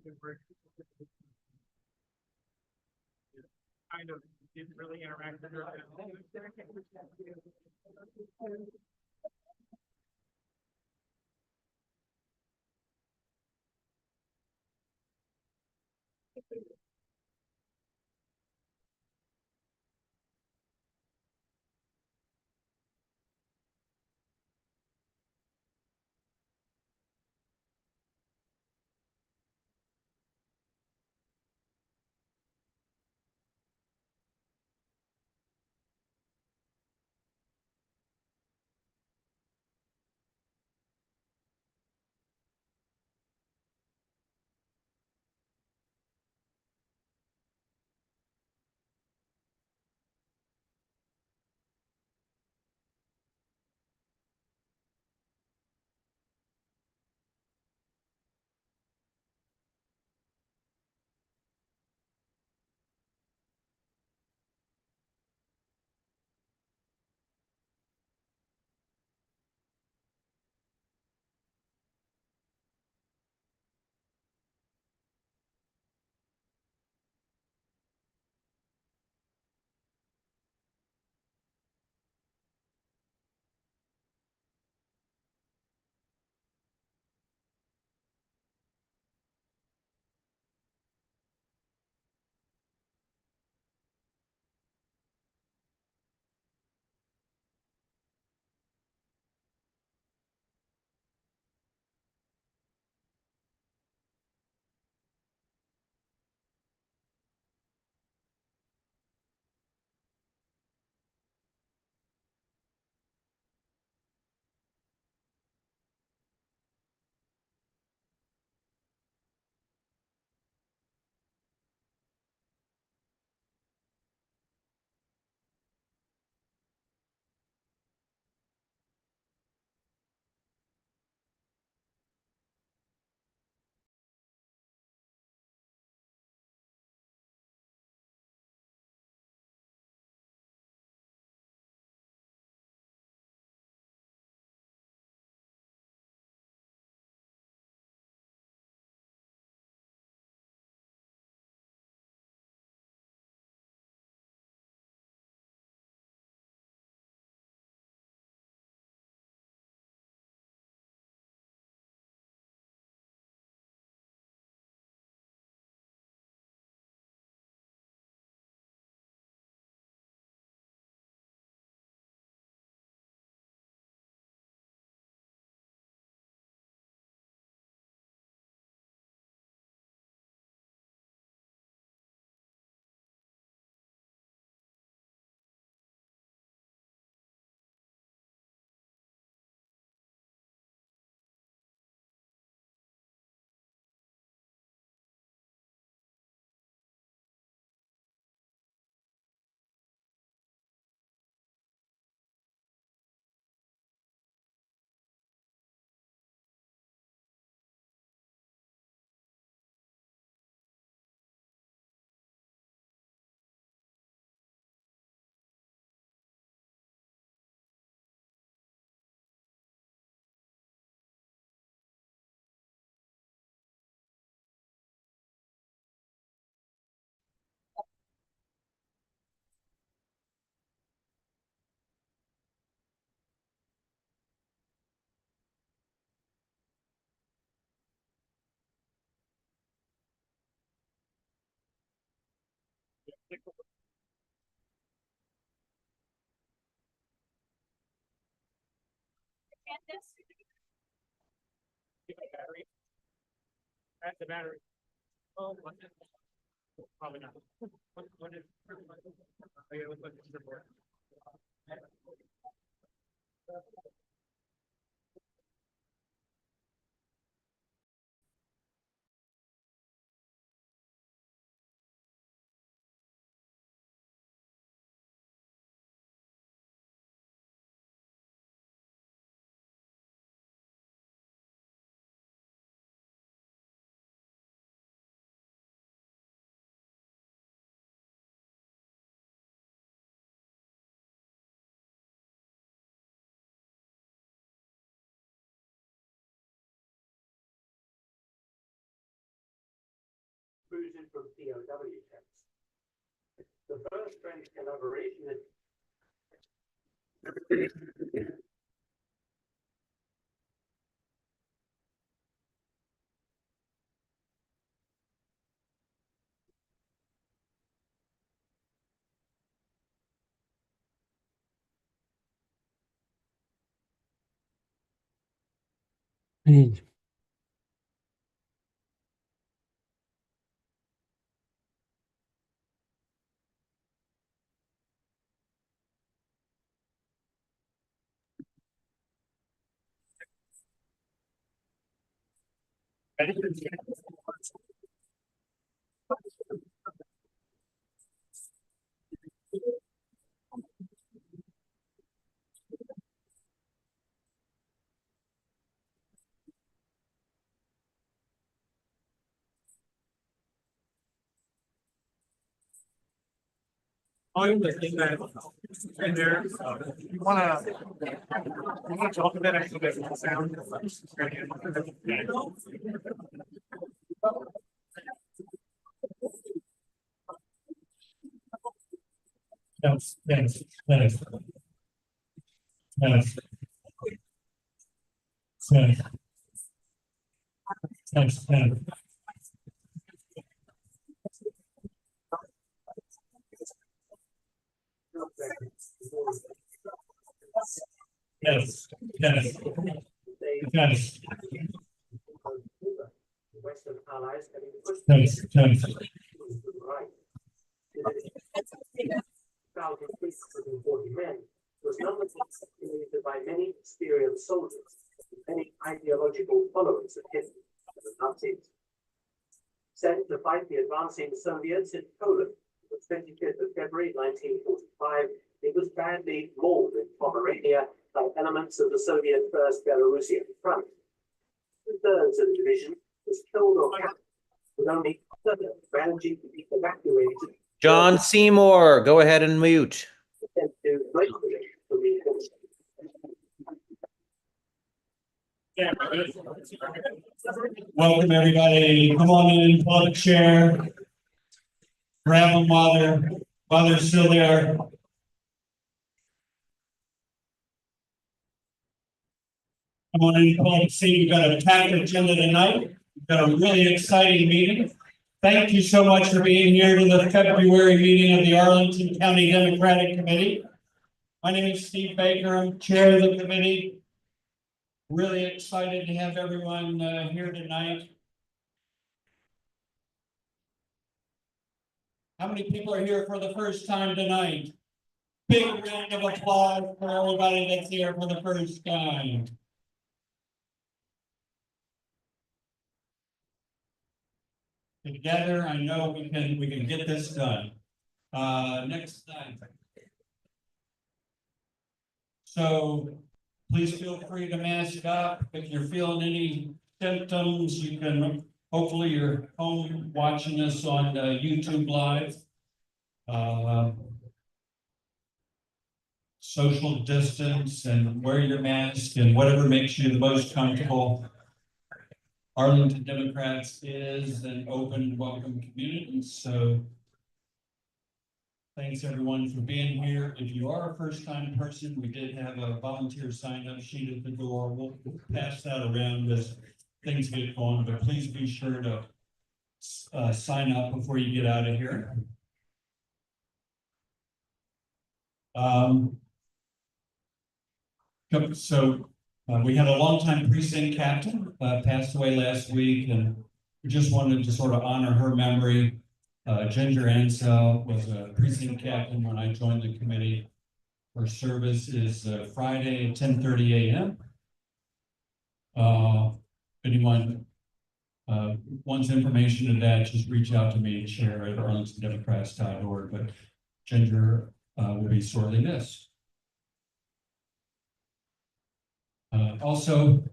Kind of didn't really interact with her. Battery. That's the battery. Oh, probably not. What is? Oh, yeah, let's look at the board. from POW camps. The first French collaboration is I'm listening that in there. You wanna talk about it so that it sound. Yes, yes, yes. Yes. Yes. Yes, yes. Yes, yes, yes, Western allies having pushed yes, yes. to the right. 1,340 men was nonetheless accumulated by many experienced soldiers and many ideological followers of Hitler and the Nazis. Sent to fight the advancing Soviets in Poland on the 25th of February 1945, it was badly mauled in Pomerania by elements of the Soviet First Belarusian Front. 2/3 of the division was killed or captured, with only a third managing to be evacuated. John Seymour, go ahead and mute. Sent to Reykjavik to reconstruct. Yeah. Welcome, everybody. Come on in, pull up a chair. Grab a mother. Mother's still there. Come on in, pull up a seat. We've got a packed agenda tonight. We've got a really exciting meeting. Thank you so much for being here to the February meeting of the Arlington County Democratic Committee. My name is Steve Baker. I'm chair of the committee. Really excited to have everyone here tonight. How many people are here for the first time tonight? Big round of applause for everybody that's here for the first time. Together, I know we can get this done. Next slide. So please feel free to mask up. If you're feeling any symptoms, you can, hopefully you're home watching us on YouTube Live. Social distance and wear your mask and whatever makes you the most comfortable. Arlington Democrats is an open and welcome community, so thanks everyone for being here. If you are a first-time person, we did have a volunteer sign-up sheet at the door. We'll pass that around as things get going, but please be sure to sign up before you get out of here. We had a longtime precinct captain passed away last week, and we just wanted to sort of honor her memory. Ginger Ansell was a precinct captain when I joined the committee. Her service is Friday at 10:30 a.m. If anyone wants information of that, just reach out to me and share at arlingtondemocrats.org. But Ginger will be sorely missed. Also,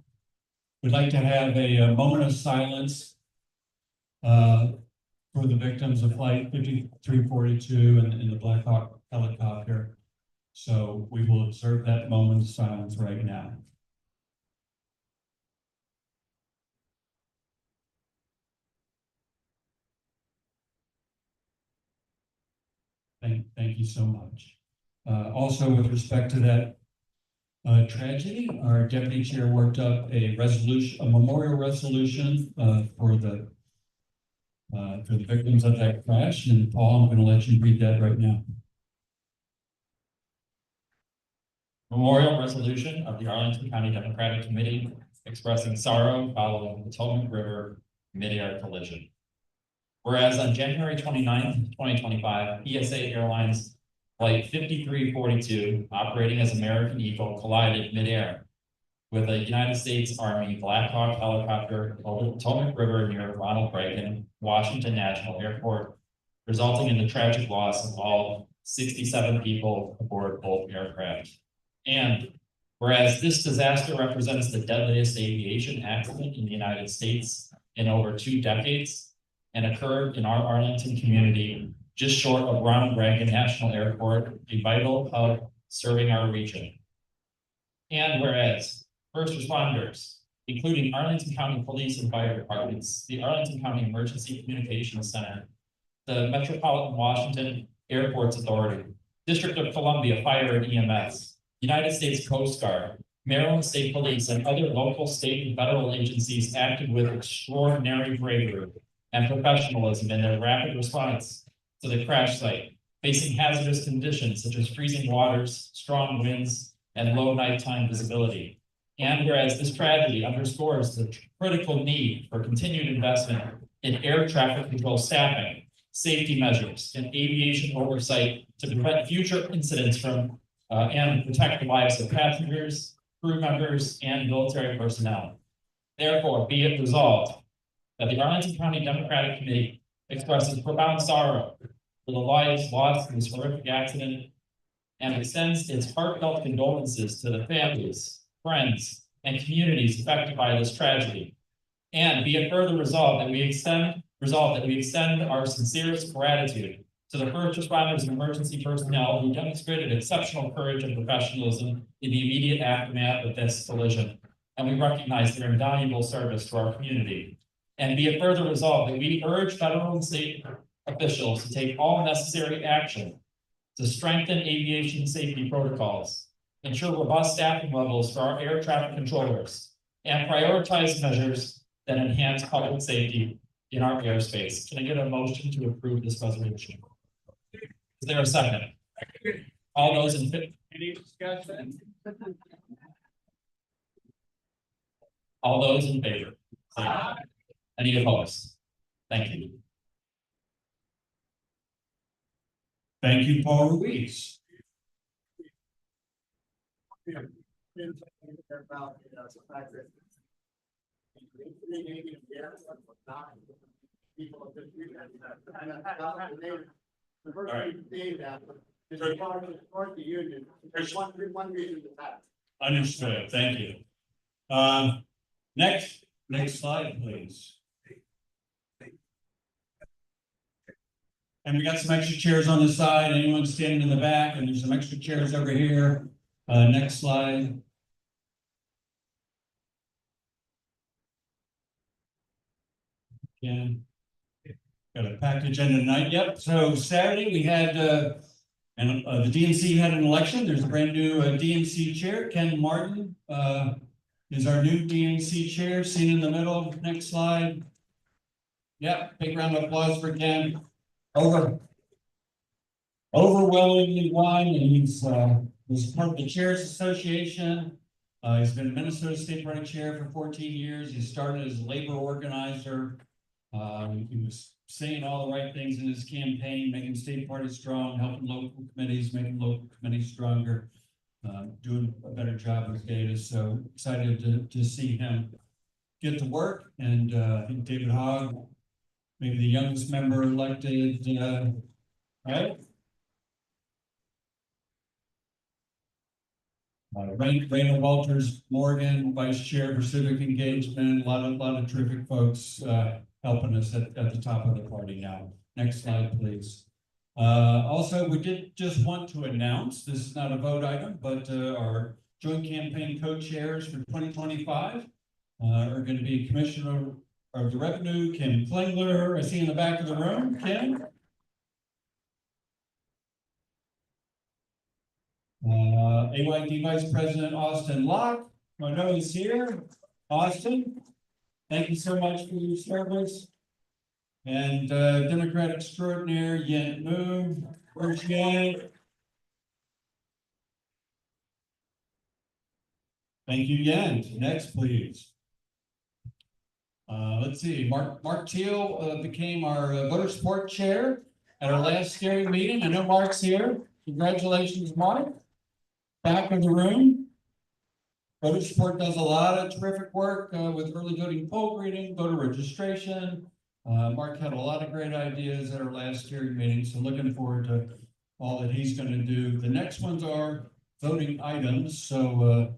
we'd like to have a moment of silence for the victims of Flight 5342 and the Black Hawk helicopter. So we will observe that moment of silence right now. Thank you so much. Also, with respect to that tragedy, our deputy chair worked up a memorial resolution for the victims of that crash. And Paul, I'm going to let you read that right now. Memorial resolution of the Arlington County Democratic Committee expressing sorrow following the Potomac River mid-air collision. Whereas on January 29th, 2025, ESA Airlines Flight 5342, operating as American Eagle, collided mid-air with a United States Army Black Hawk helicopter over the Potomac River near Ronald Reagan Washington National Airport, resulting in the tragic loss of all 67 people aboard both aircraft. And whereas this disaster represents the deadliest aviation accident in the United States in over 2 decades and occurred in our Arlington community just short of Ronald Reagan National Airport, a vital hub serving our region. And whereas first responders, including Arlington County Police and Fire Departments, the Arlington County Emergency Communications Center, the Metropolitan Washington Airports Authority, District of Columbia Fire and EMS, United States Coast Guard, Maryland State Police, and other local, state, and federal agencies acted with extraordinary bravery and professionalism in their rapid response to the crash site, facing hazardous conditions such as freezing waters, strong winds, and low nighttime visibility. And whereas this tragedy underscores the critical need for continued investment in air traffic control staffing, safety measures, and aviation oversight to prevent future incidents from and protect the lives of passengers, crew members, and military personnel. Therefore, be it resolved that the Arlington County Democratic Committee expresses profound sorrow for the lives lost in this horrific accident and extends its heartfelt condolences to the families, friends, and communities affected by this tragedy. And be it further resolved that we extend our sincerest gratitude to the first responders and emergency personnel who demonstrated exceptional courage and professionalism in the immediate aftermath of this collision. And we recognize their invaluable service to our community. And be it further resolved that we urge federal and state officials to take all necessary action to strengthen aviation safety protocols, ensure robust staffing levels for our air traffic controllers, and prioritize measures that enhance public safety in our airspace. Can I get a motion to approve this resolution? Is there a second? All those in favor? Any discussion? All those in favor? Aye. Any opposed? Thank you. Thank you, Paul Ruiz. Understood. Thank you. Next slide, please. And we got some extra chairs on the side. Anyone standing in the back, and there's some extra chairs over here. Next slide. Again, got a packed agenda tonight. Yep. So Saturday we had the DNC had an election. There's a brand new DNC chair. Ken Martin is our new DNC chair, seen in the middle. Next slide. Yep. Big round of applause for Ken. Overwhelmingly won, and he's was part of the Chairs Association. He's been Minnesota State Party Chair for 14 years. He started as a labor organizer. He was saying all the right things in his campaign, making state party strong, helping local committees, making local committees stronger, doing a better job with data. So excited to see him get to work. And I think David Hogg, maybe the youngest member elected, right? Raina Walters Morgan, Vice Chair for Civic Engagement, a lot of terrific folks helping us at the top of the party now. Next slide, please. Also, we did just want to announce, this is not a vote item, but our joint campaign co-chairs for 2025 are going to be Commissioner of the Revenue, Kim Klingler. I see in the back of the room, Kim. AYD Vice President Austin Locke, I know is here. Austin, thank you so much for your service. And Democrat extraordinaire Yen Moon, where's Yen? Thank you, Yen. Next, please. Let's see, Mark Teal became our voter support chair at our last steering meeting. I know Mark's here. Congratulations, Mark. Back in the room. Voter support does a lot of terrific work with early voting poll reading, voter registration. Mark had a lot of great ideas at our last steering meeting, so looking forward to all that he's going to do. The next ones are voting items. So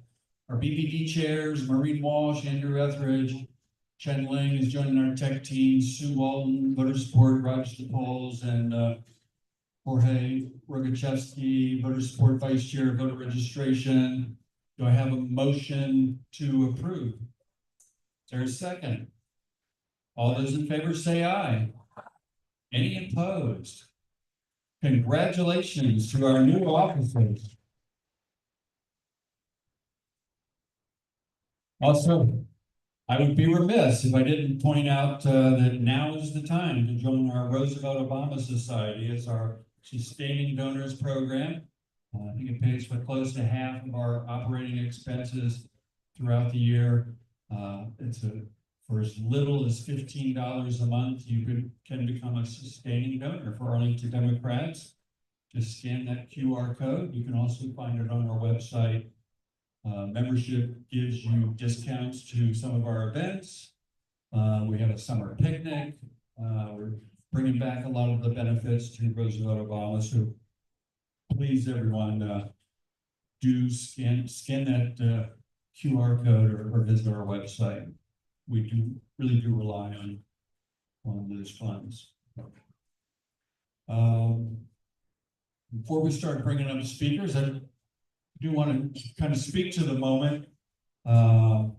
our BBD chairs, Maureen Walsh, Andrew Etheridge, Chen Ling is joining our tech team, Sue Walton, voter support, Roger DePauls, and Jorge Rogachevsky, voter support vice chair, voter registration. Do I have a motion to approve? Is there a second? All those in favor say aye. Any opposed? Congratulations to our new officers. Also, I would be remiss if I didn't point out that now is the time to join our Roosevelt Obama Society as our sustaining donors program. I think it pays for close to half of our operating expenses throughout the year. For as little as $15 a month, you can become a sustaining donor for Arlington Democrats. Just scan that QR code. You can also find it on our website. Membership gives you discounts to some of our events. We have a summer picnic. We're bringing back a lot of the benefits to Roosevelt Obama. So please, everyone, do scan that QR code or visit our website. We really do rely on those funds. Before we start bringing up speakers, I do want to kind of speak to the moment. I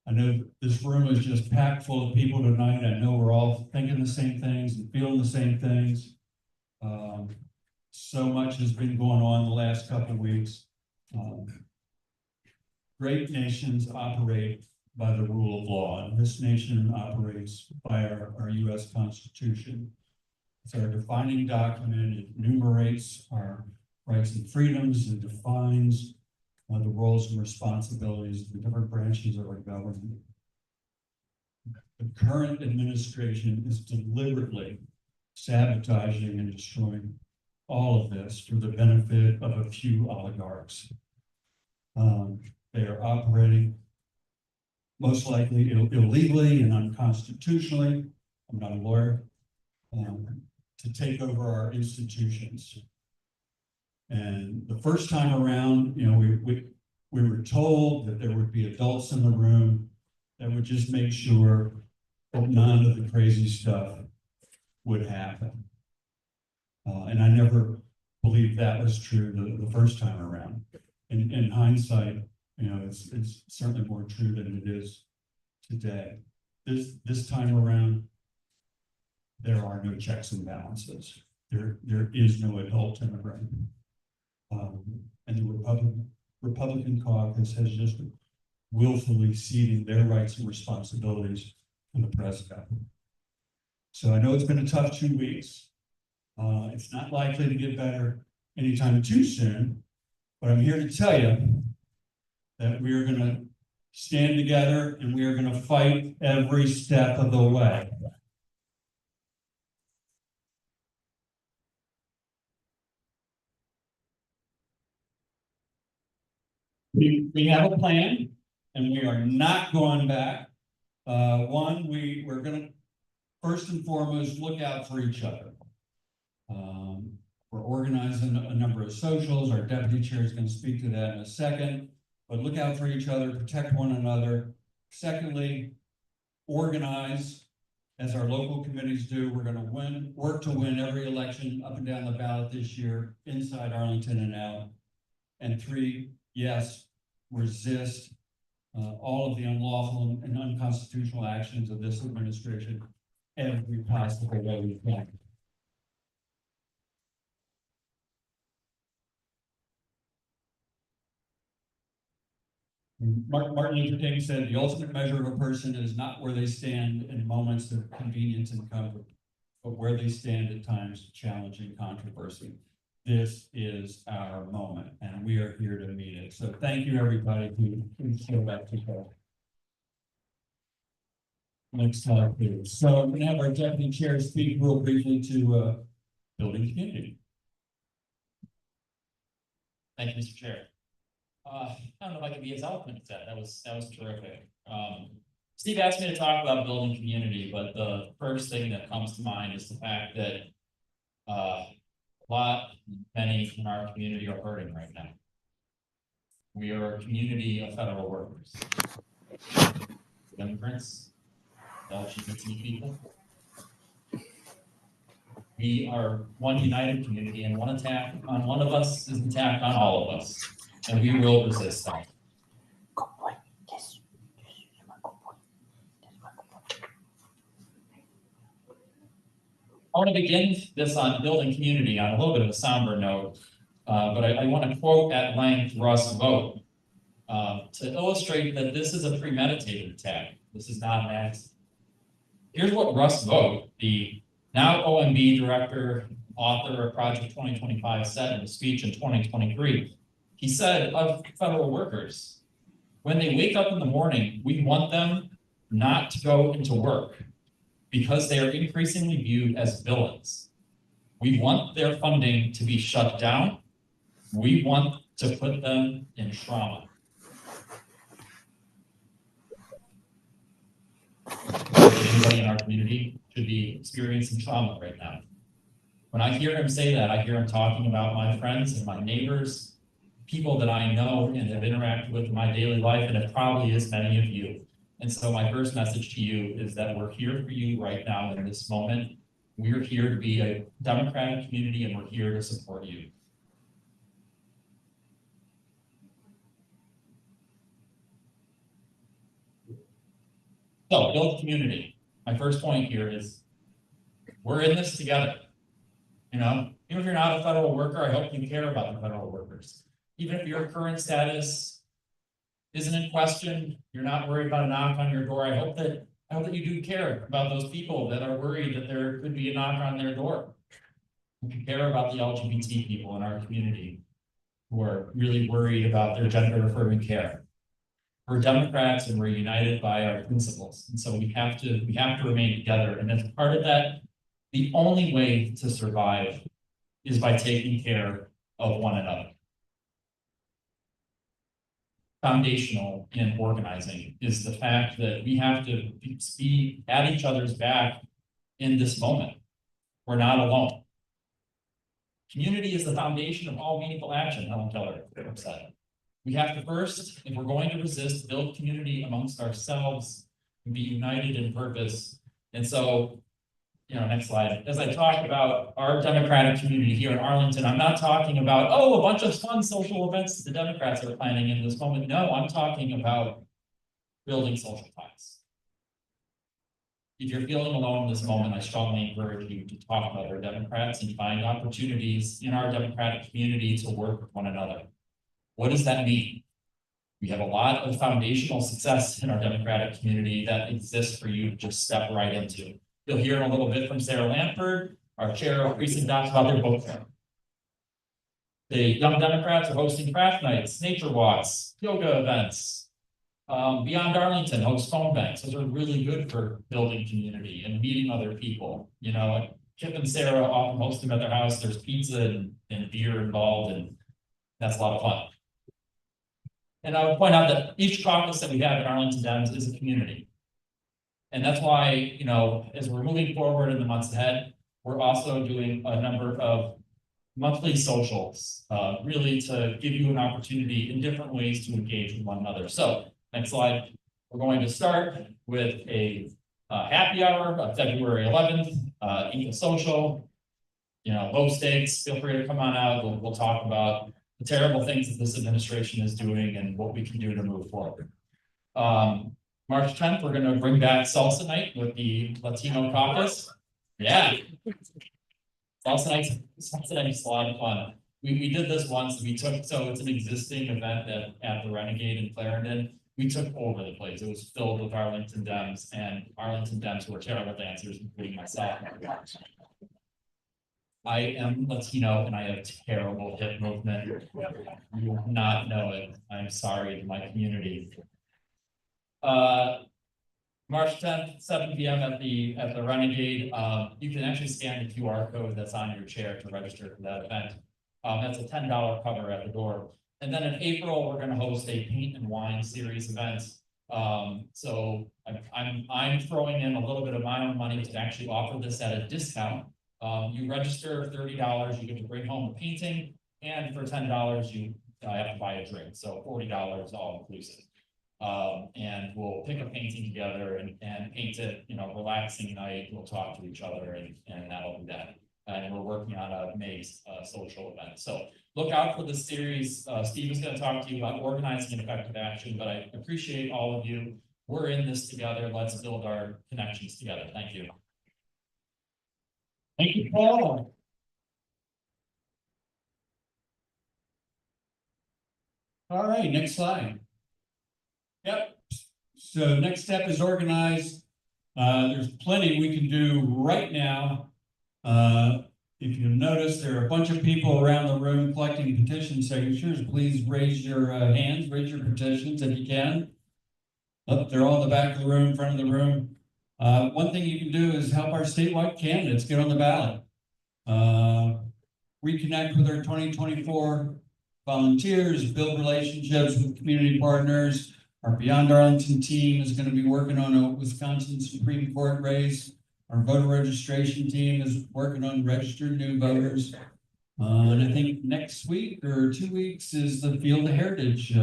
know this room is just packed full of people tonight. I know we're all thinking the same things and feeling the same things. So much has been going on the last couple of weeks. Great nations operate by the rule of law, and this nation operates by our U.S. Constitution. It's our defining document. It enumerates our rights and freedoms and defines the roles and responsibilities of the different branches of our government. The current administration is deliberately sabotaging and destroying all of this for the benefit of a few oligarchs. They are operating most likely illegally and unconstitutionally. I'm not a lawyer. To take over our institutions. And the first time around, you know, we were told that there would be adults in the room that would just make sure that none of the crazy stuff would happen. And I never believed that was true the first time around. In hindsight, you know, it's certainly more true than it is today. This time around, there are no checks and balances. There is no adult immigrant. And the Republican caucus has just willfully ceding their rights and responsibilities to the president. So I know it's been a tough 2 weeks. It's not likely to get better anytime too soon, but I'm here to tell you that we are going to stand together and we are going to fight every step of the way. We have a plan, and we are not going back. One, we're going to first and foremost look out for each other. We're organizing a number of socials. Our deputy chair is going to speak to that in a second. But look out for each other, protect one another. Secondly, organize as our local committees do. We're going to work to win every election up and down the ballot this year, inside Arlington and out. And three, yes, resist all of the unlawful and unconstitutional actions of this administration every possible way we can. Let me, Martin Luther King said, the ultimate measure of a person is not where they stand in moments of convenience and comfort, but where they stand at times of challenge and controversy. This is our moment, and we are here to meet it. So thank you, everybody, who showed up today. Next slide, please. So I'm going to have our deputy chair speak real briefly to building community. Thank you, Mr. Chair. I don't know if I can be as eloquent as that. That was terrific. Steve asked me to talk about building community, but the first thing that comes to mind is the fact that many in our community are hurting right now. We are a community of federal workers, immigrants, LGBT people. We are one united community, and one attack on one of us is an attack on all of us, and we will resist that. I want to begin this on building community on a little bit of a somber note, but I want to quote at length Russ Vogt to illustrate that this is a premeditated attack. This is not an accident. Here's what Russ Vogt, the now OMB director, author of Project 2025, said in a speech in 2023. He said of federal workers, when they wake up in the morning, we want them not to go into work because they are increasingly viewed as villains. We want their funding to be shut down. We want to put them in trauma. Anybody in our community should be experiencing trauma right now. When I hear him say that, I hear him talking about my friends and my neighbors, people that I know and have interacted with in my daily life, and it probably is many of you. And so my first message to you is that we're here for you right now in this moment. We're here to be a democratic community, and we're here to support you. So, build community. My first point here is we're in this together. You know, even if you're not a federal worker, I hope you care about the federal workers. Even if your current status isn't in question, you're not worried about a knock on your door. I hope that you do care about those people that are worried that there could be a knock on their door. If you care about the LGBT people in our community who are really worried about their gender affirming care. We're Democrats and we're united by our principles. And so we have to remain together. And as part of that, the only way to survive is by taking care of one another. Foundational in organizing is the fact that we have to be at each other's back in this moment. We're not alone. Community is the foundation of all meaningful action, Helen Keller said. We have to first, if we're going to resist, build community amongst ourselves and be united in purpose. And so, next slide. As I talk about our democratic community here in Arlington, I'm not talking about, a bunch of fun social events the Democrats are planning in this moment. No, I'm talking about building social ties. If you're feeling alone in this moment, I strongly encourage you to talk about our Democrats and find opportunities in our democratic community to work with one another. What does that mean? We have a lot of foundational success in our democratic community that exists for you to just step right into. You'll hear in a little bit from Sarah Lanford, our chair of precinct docs, about their book fair. The Young Democrats are hosting craft nights, nature walks, yoga events. Beyond Arlington hosts phone banks. Those are really good for building community and meeting other people. Kip and Sarah often host them at their house. There's pizza and beer involved, and that's a lot of fun. And I would point out that each caucus that we have at Arlington Dems is a community. And that's why, as we're moving forward in the months ahead, we're also doing a number of monthly socials, really to give you an opportunity in different ways to engage with one another. So, next slide. We're going to start with a happy hour on February 11th, eat a social, low stakes. Feel free to come on out. We'll talk about the terrible things that this administration is doing and what we can do to move forward. March 10th, we're going to bring back Salsa Night with the Latino caucus. Yeah. Salsa Night's a lot of fun. we did this once, so it's an existing event at the Renegade in Clarendon. We took over the place. It was filled with Arlington Dems, and Arlington Dems were terrible dancers, including myself. I am Latino and I have terrible hip movement. You will not know it. I'm sorry to my community. March 10th, 7 p.m. at the Renegade. You can actually scan the QR code that's on your chair to register for that event. That's a $10 cover at the door. And then in April, we're going to host a paint and wine series event. So I'm throwing in a little bit of my own money to actually offer this at a discount. You register $30, you get to bring home a painting, and for $10, you have to buy a drink. So $40 all inclusive. And we'll pick a painting together and paint it, relaxing night. We'll talk to each other and that'll be that. And we're working on a May social event. So look out for the series. Steve is going to talk to you about organizing and effective action, but I appreciate all of you. We're in this together. Let's build our connections together. Thank you. Thank you, Paul. All right, next slide. Yep. So next step is organize. There's plenty we can do right now. If you'll notice, there are a bunch of people around the room collecting petition signatures. Please raise your hands, raise your petitions if you can. Oh, they're all in the back of the room, front of the room. One thing you can do is help our statewide candidates get on the ballot. Reconnect with our 2024 volunteers, build relationships with community partners. Our Beyond Arlington team is going to be working on a Wisconsin Supreme Court race. Our voter registration team is working on registered new voters. And I think next week or 2 weeks is the Field of Heritage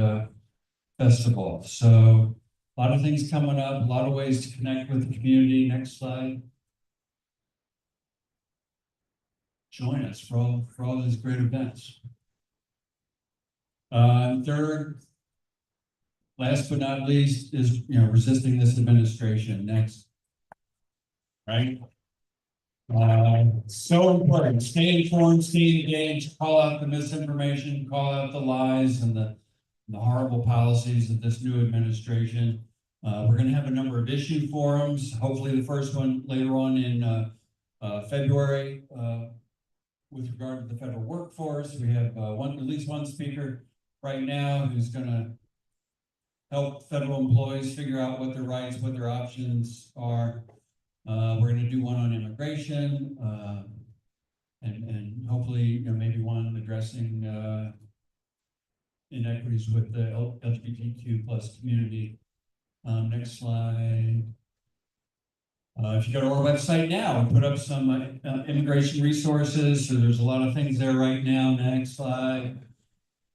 Festival. So a lot of things coming up, a lot of ways to connect with the community. Next slide. Join us for all these great events. Third, last but not least, is resisting this administration. Next. Right? So important. Stay informed, stay engaged, call out the misinformation, call out the lies and the horrible policies of this new administration. We're going to have a number of issue forums, hopefully the first one later on in February with regard to the federal workforce. We have at least one speaker right now who's going to help federal employees figure out what their rights, what their options are. We're going to do one on immigration, and hopefully, maybe one addressing inequities with the LGBTQ+ community. Next slide. If you go to our website now, we put up some immigration resources. So there's a lot of things there right now. Next slide.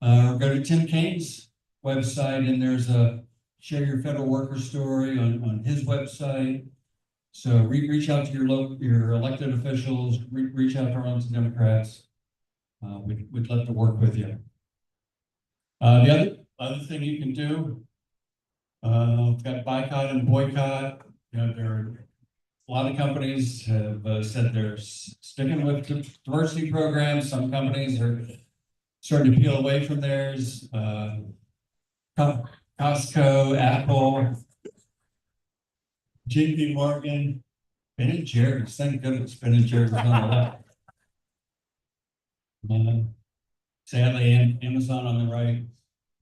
Go to Tim Kane's website, and there's a share your federal worker story on his website. So reach out to your elected officials, reach out to Arlington Democrats. We'd love to work with you. The other thing you can do, we've got boycott and boycott. There are a lot of companies have said they're sticking with diversity programs. Some companies are starting to peel away from theirs. Costco, Apple, JP Morgan, Ben & Jerry's. Thank goodness Ben & Jerry's on the left. Sadly, Amazon on the right,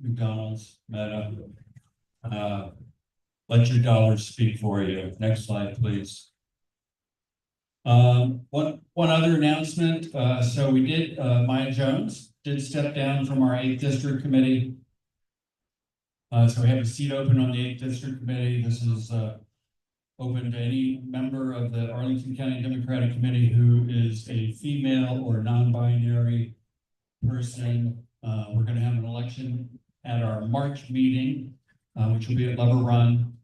McDonald's, Meta. Let your dollars speak for you. Next slide, please. One other announcement. So we did, Maya Jones did step down from our 8th District Committee. So we have a seat open on the 8th District Committee. This is open to any member of the Arlington County Democratic Committee who is a female or non-binary person. We're going to have an election at our March meeting, which will be at Lover Run.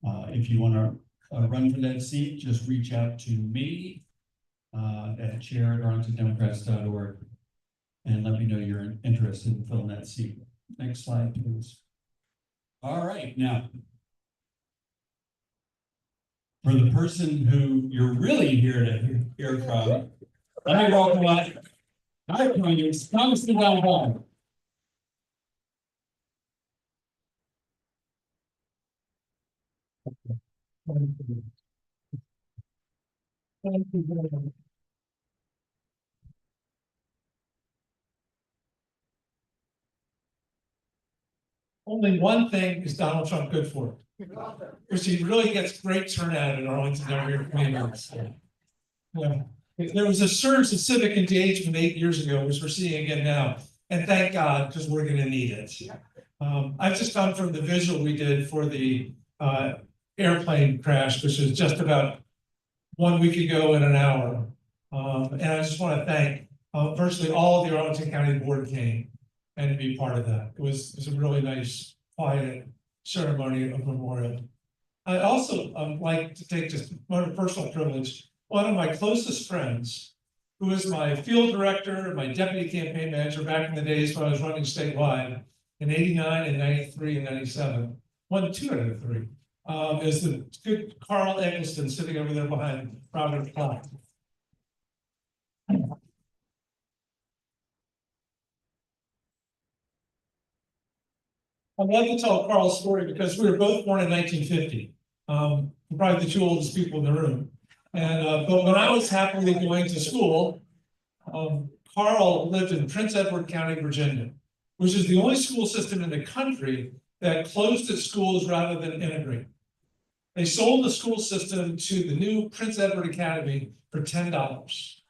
If you want to run for that seat, just reach out to me at chair@arlingtondemocrats.org and let me know you're interested in filling that seat. Next slide, please. All right, now, for the person who you're really here to hear from, let me welcome up Hi, Congress, Congressman Don. Thank you very much. Only one thing is Donald Trump good for, because he really gets great turnout in Arlington every communities. Yeah. There was a surge of civic engagement 8 years ago, which we're seeing again now, and thank God, because we're going to need it. I've just come from the visual we did for the airplane crash, which was just about 1 week ago in an hour. And I just want to thank virtually all of the Arlington County Board came and be part of that. It was a really nice, quiet ceremony of memorial. I also like to take just one personal privilege. One of my closest friends, who was my field director, my deputy campaign manager back in the days when I was running statewide in '89 and '93 and '97, 1, 2 out of 3, is the good Carl Eggleston sitting over there behind Robert Platt. I'd love to tell Carl's story because we were both born in 1950. Probably the two oldest people in the room. And but when I was happily going to school, Carl lived in Prince Edward County, Virginia, which is the only school system in the country that closed its schools rather than integrate. They sold the school system to the new Prince Edward Academy for $10.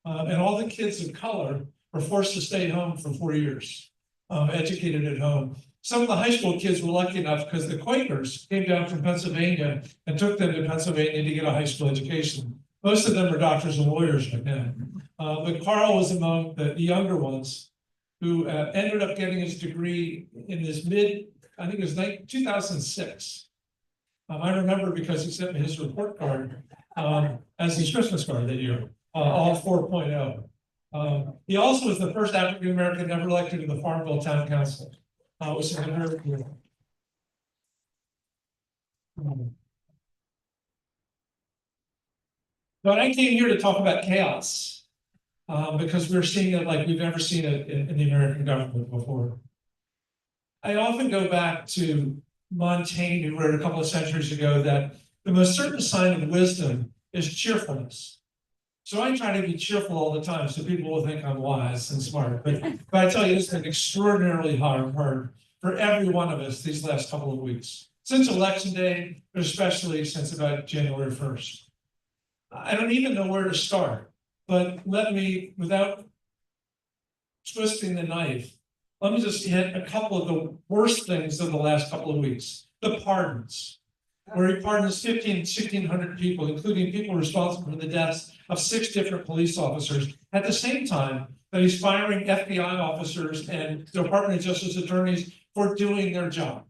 And all the kids of color were forced to stay home for 4 years, educated at home. Some of the high school kids were lucky enough because the Quakers came down from Pennsylvania and took them to Pennsylvania to get a high school education. Most of them are doctors and lawyers right now. But Carl was among the younger ones who ended up getting his degree in this I think it was 2006. I remember because he sent me his report card as his Christmas card that year, all 4.0. He also was the first African-American ever elected to the Farmville Town Council. Which is very cool. But I came here to talk about chaos because we're seeing it like we've never seen it in the American government before. I often go back to Montaigne, who wrote a couple of centuries ago that the most certain sign of wisdom is cheerfulness. So I try to be cheerful all the time so people will think I'm wise and smart. But I tell you, it's been extraordinarily hard for every one of us these last couple of weeks. Since Election Day, but especially since about January 1st. I don't even know where to start, but let me, without twisting the knife, let me just hit a couple of the worst things of the last couple of weeks. The pardons, where he pardons 1,600 people, including people responsible for the deaths of 6 different police officers, at the same time that he's firing FBI officers and Department of Justice attorneys for doing their job.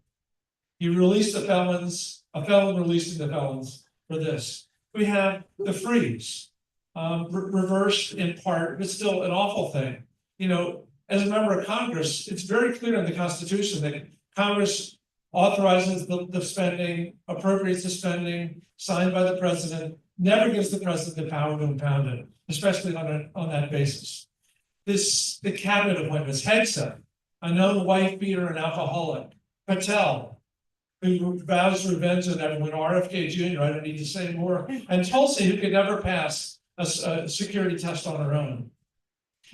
He released the felons, a felon releasing the felons for this. We have the freeze, reversed in part, but still an awful thing. You know, as a member of Congress, it's very clear in the Constitution that Congress authorizes the spending, appropriates the spending, signed by the president, never gives the president the power to impound it, especially on that basis. The cabinet appointments, Hegseth, I know the wife beater and alcoholic, Patel, who vows revenge on everyone, RFK Jr., I don't need to say more, and Tulsi, who could never pass a security test on her own.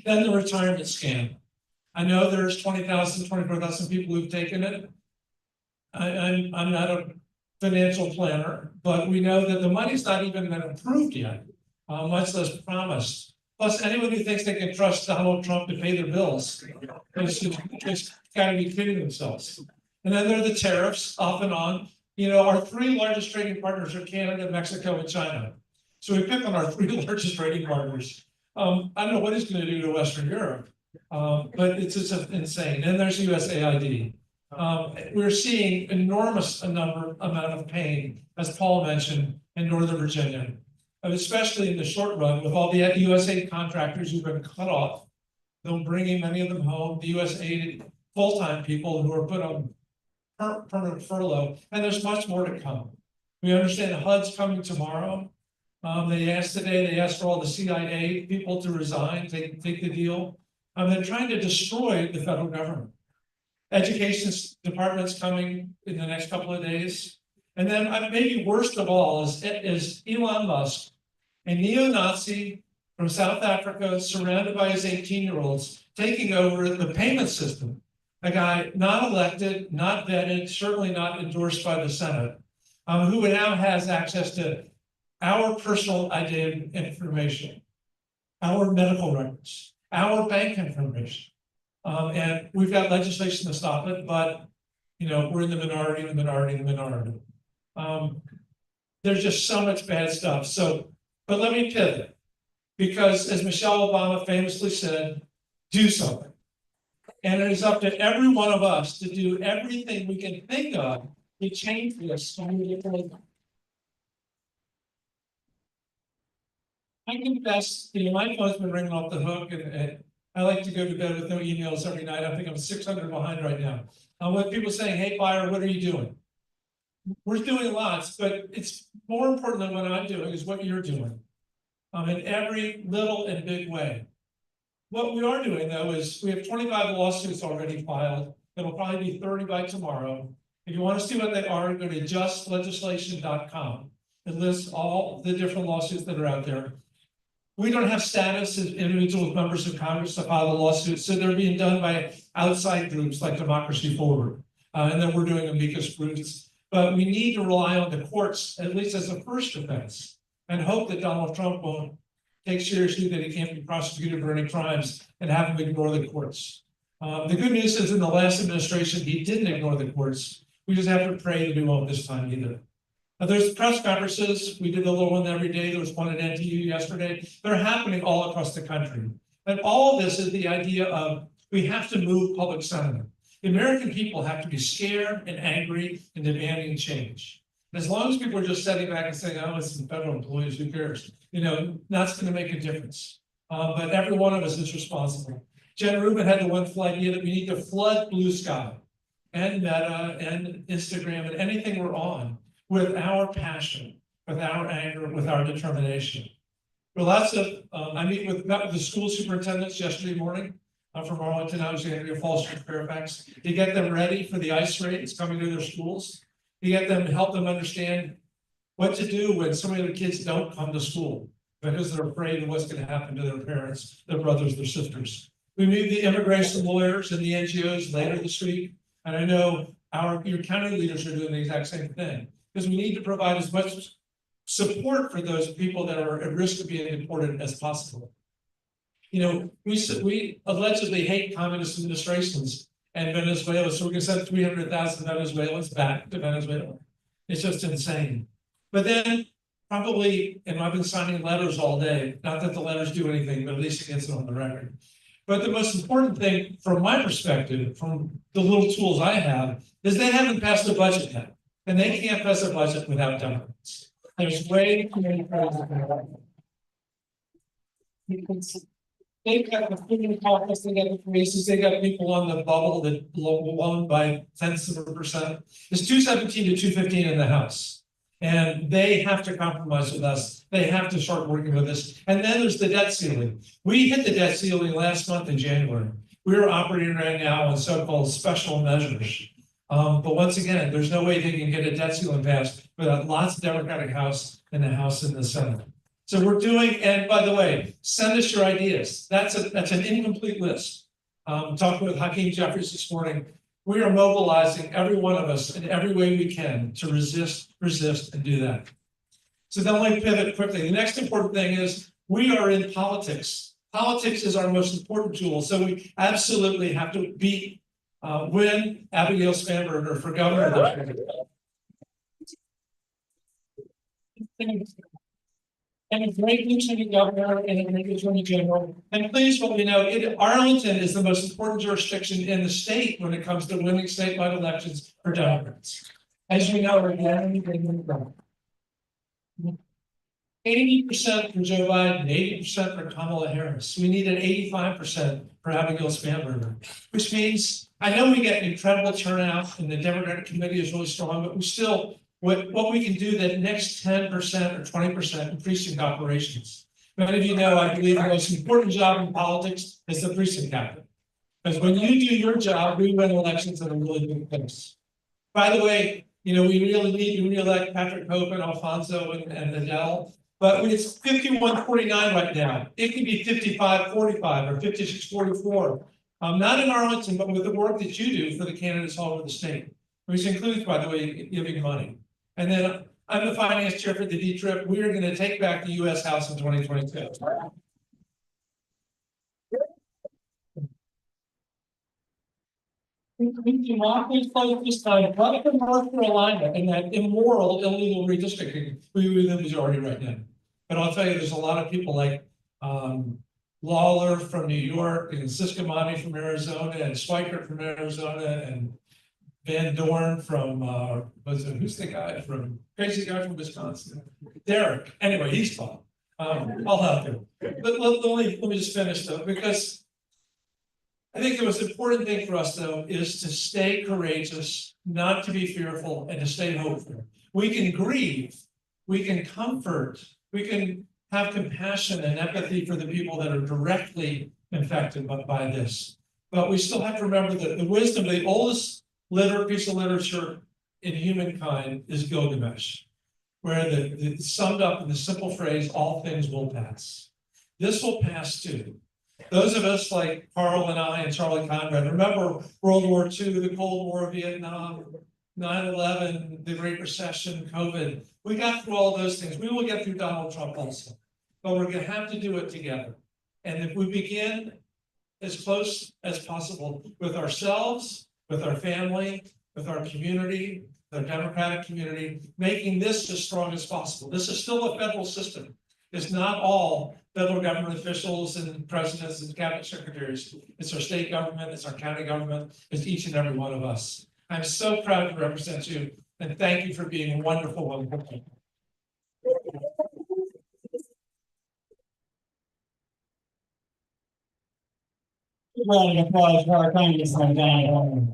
Then the retirement scam. I know there's 20,000, 24,000 people who've taken it. I'm not a financial planner, but we know that the money's not even been approved yet, much less promised. Plus, anyone who thinks they can trust Donald Trump to pay their bills is got to be kidding themselves. And then there are the tariffs off and on. You know, our 3 largest trading partners are Canada, Mexico, and China. So we pick on our 3 largest trading partners. I don't know what he's going to do to Western Europe, but it's just insane. And there's USAID. We're seeing enormous amount of pain, as Paul mentioned, in Northern Virginia, and especially in the short run with all the USAID contractors who've been cut off. They're bringing many of them home, the USAID full-time people who are put on permanent furlough, and there's much more to come. We understand HUD's coming tomorrow. They asked for all the CIA people to resign, take the deal. They're trying to destroy the federal government. Education department's coming in the next couple of days. And then maybe worst of all is Elon Musk, a neo-Nazi from South Africa, surrounded by his 18-year-olds, taking over the payment system. A guy not elected, not vetted, certainly not endorsed by the Senate, who now has access to our personal identity information, our medical records, our bank information. And we've got legislation to stop it, but we're in the minority, the minority, the minority. There's just so much bad stuff. So, but let me pivot, because as Michelle Obama famously said, do something. And it is up to every one of us to do everything we can think of to change this. I confess, my phone's been ringing off the hook, and I like to go to bed with no emails every night. I think I'm 600 behind right now. With people saying, hey, buyer, what are you doing? We're doing lots, but it's more important than what I'm doing is what you're doing in every little and big way. What we are doing, though, is we have 25 lawsuits already filed. It'll probably be 30 by tomorrow. If you want to see what they are, go to justlegislation.com. It lists all the different lawsuits that are out there. We don't have status as individual members of Congress to file the lawsuits, so they're being done by outside groups like Democracy Forward, and then we're doing amicus briefs. But we need to rely on the courts, at least as a first defense, and hope that Donald Trump won't take seriously that he can't be prosecuted for any crimes and have him ignore the courts. The good news is in the last administration, he didn't ignore the courts. We just have to pray to do all this time either. There's press conferences. We did a little one every day. There was one at NTU yesterday. They're happening all across the country. And all of this is the idea of we have to move public sentiment. The American people have to be scared and angry and demanding change. And as long as people are just sitting back and saying, oh, it's the federal employees, who cares? That's going to make a difference. But every one of us is responsible. Jen Rubin had the wonderful idea that we need to flood Blue Sky and Meta and Instagram and anything we're on with our passion, with our anger, with our determination. Well, lots of, met with the school superintendents yesterday morning from Arlington, Alexandria, Falls, and Fairfax to get them ready for the ICE raids coming to their schools, to help them understand what to do when so many of the kids don't come to school because they're afraid of what's going to happen to their parents, their brothers, their sisters. We meet the immigration lawyers and the NGOs later this week, and I know your county leaders are doing the exact same thing, because we need to provide as much support for those people that are at risk of being deported as possible. We allegedly hate communist administrations and Venezuela, so we're going to send 300,000 Venezuelans back to Venezuela. It's just insane. But then probably, and I've been signing letters all day, not that the letters do anything, but at least it gets it on the record. But the most important thing from my perspective, from the little tools I have, is they haven't passed a budget yet. And they can't pass a budget without Democrats. There's way too many presidents. They've got the freedom caucus, they got the races, they got people on the bubble that won by 0.1%. It's 217 to 215 in the House. And they have to compromise with us. They have to start working with us. And then there's the debt ceiling. We hit the debt ceiling last month in January. We're operating right now on so-called special measures. But once again, there's no way they can get a debt ceiling passed without lots of Democratic House in the House and the Senate. So we're doing, and by the way, send us your ideas. That's an incomplete list. Talking with Hakeem Jeffries this morning, we are mobilizing every one of us in every way we can to resist, and do that. So then let me pivot quickly. The next important thing is we are in politics. Politics is our most important tool. So we absolutely have to win Abigail Spanberger for governor. And a great lieutenant governor and a great attorney general. And please let me know, Arlington is the most important jurisdiction in the state when it comes to winning statewide elections for Democrats. As you know, we're getting 80% for Joe Biden, 80% for Kamala Harris. We need an 85% for Abigail Spanberger, which means I know we get incredible turnout and the Democratic committee is really strong, but we still what we can do that next 10% or 20% in precinct operations. Many of you know, I believe the most important job in politics is the precinct captain. Because when you do your job, we win elections at a really big pace. By the way, we really need to re-elect Patrick Hope and Alfonso and Adele. But when it's 51-49 right now, it can be 55-45 or 56-44. Not in Arlington, but with the work that you do for the candidates all over the state, which includes, by the way, giving money. And then I'm the finance chair for the D-Trip. We are going to take back the U.S. House in 2022. We do not need to this time, like in North Carolina, in that immoral, illegal redistricting, we the majority right now. But I'll tell you, there's a lot of people like Lawler from New York, and Siscomani from Arizona, and Schweikert from Arizona, and Van Dorn from who's the guy from crazy guy from Wisconsin? Derek. Anyway, he's fun. I'll help him. But let me just finish though, because I think the most important thing for us, though, is to stay courageous, not to be fearful, and to stay hopeful. We can grieve, we can comfort, we can have compassion and empathy for the people that are directly infected by this. But we still have to remember that the wisdom, the oldest piece of literature in humankind is Gilgamesh, where the summed up in the simple phrase, all things will pass. This will pass too. Those of us like Carl and I and Charlie Conrad remember World War II, the Cold War, Vietnam, 9/11, the Great Recession, COVID. We got through all those things. We will get through Donald Trump also, but we're going to have to do it together. And if we begin as close as possible with ourselves, with our family, with our community, the Democratic community, making this as strong as possible. This is still a federal system. It's not all federal government officials and presidents and cabinet secretaries. It's our state government, it's our county government, it's each and every one of us. I'm so proud to represent you, and thank you for being a wonderful, wonderful people. Round of applause for our Congressman Don.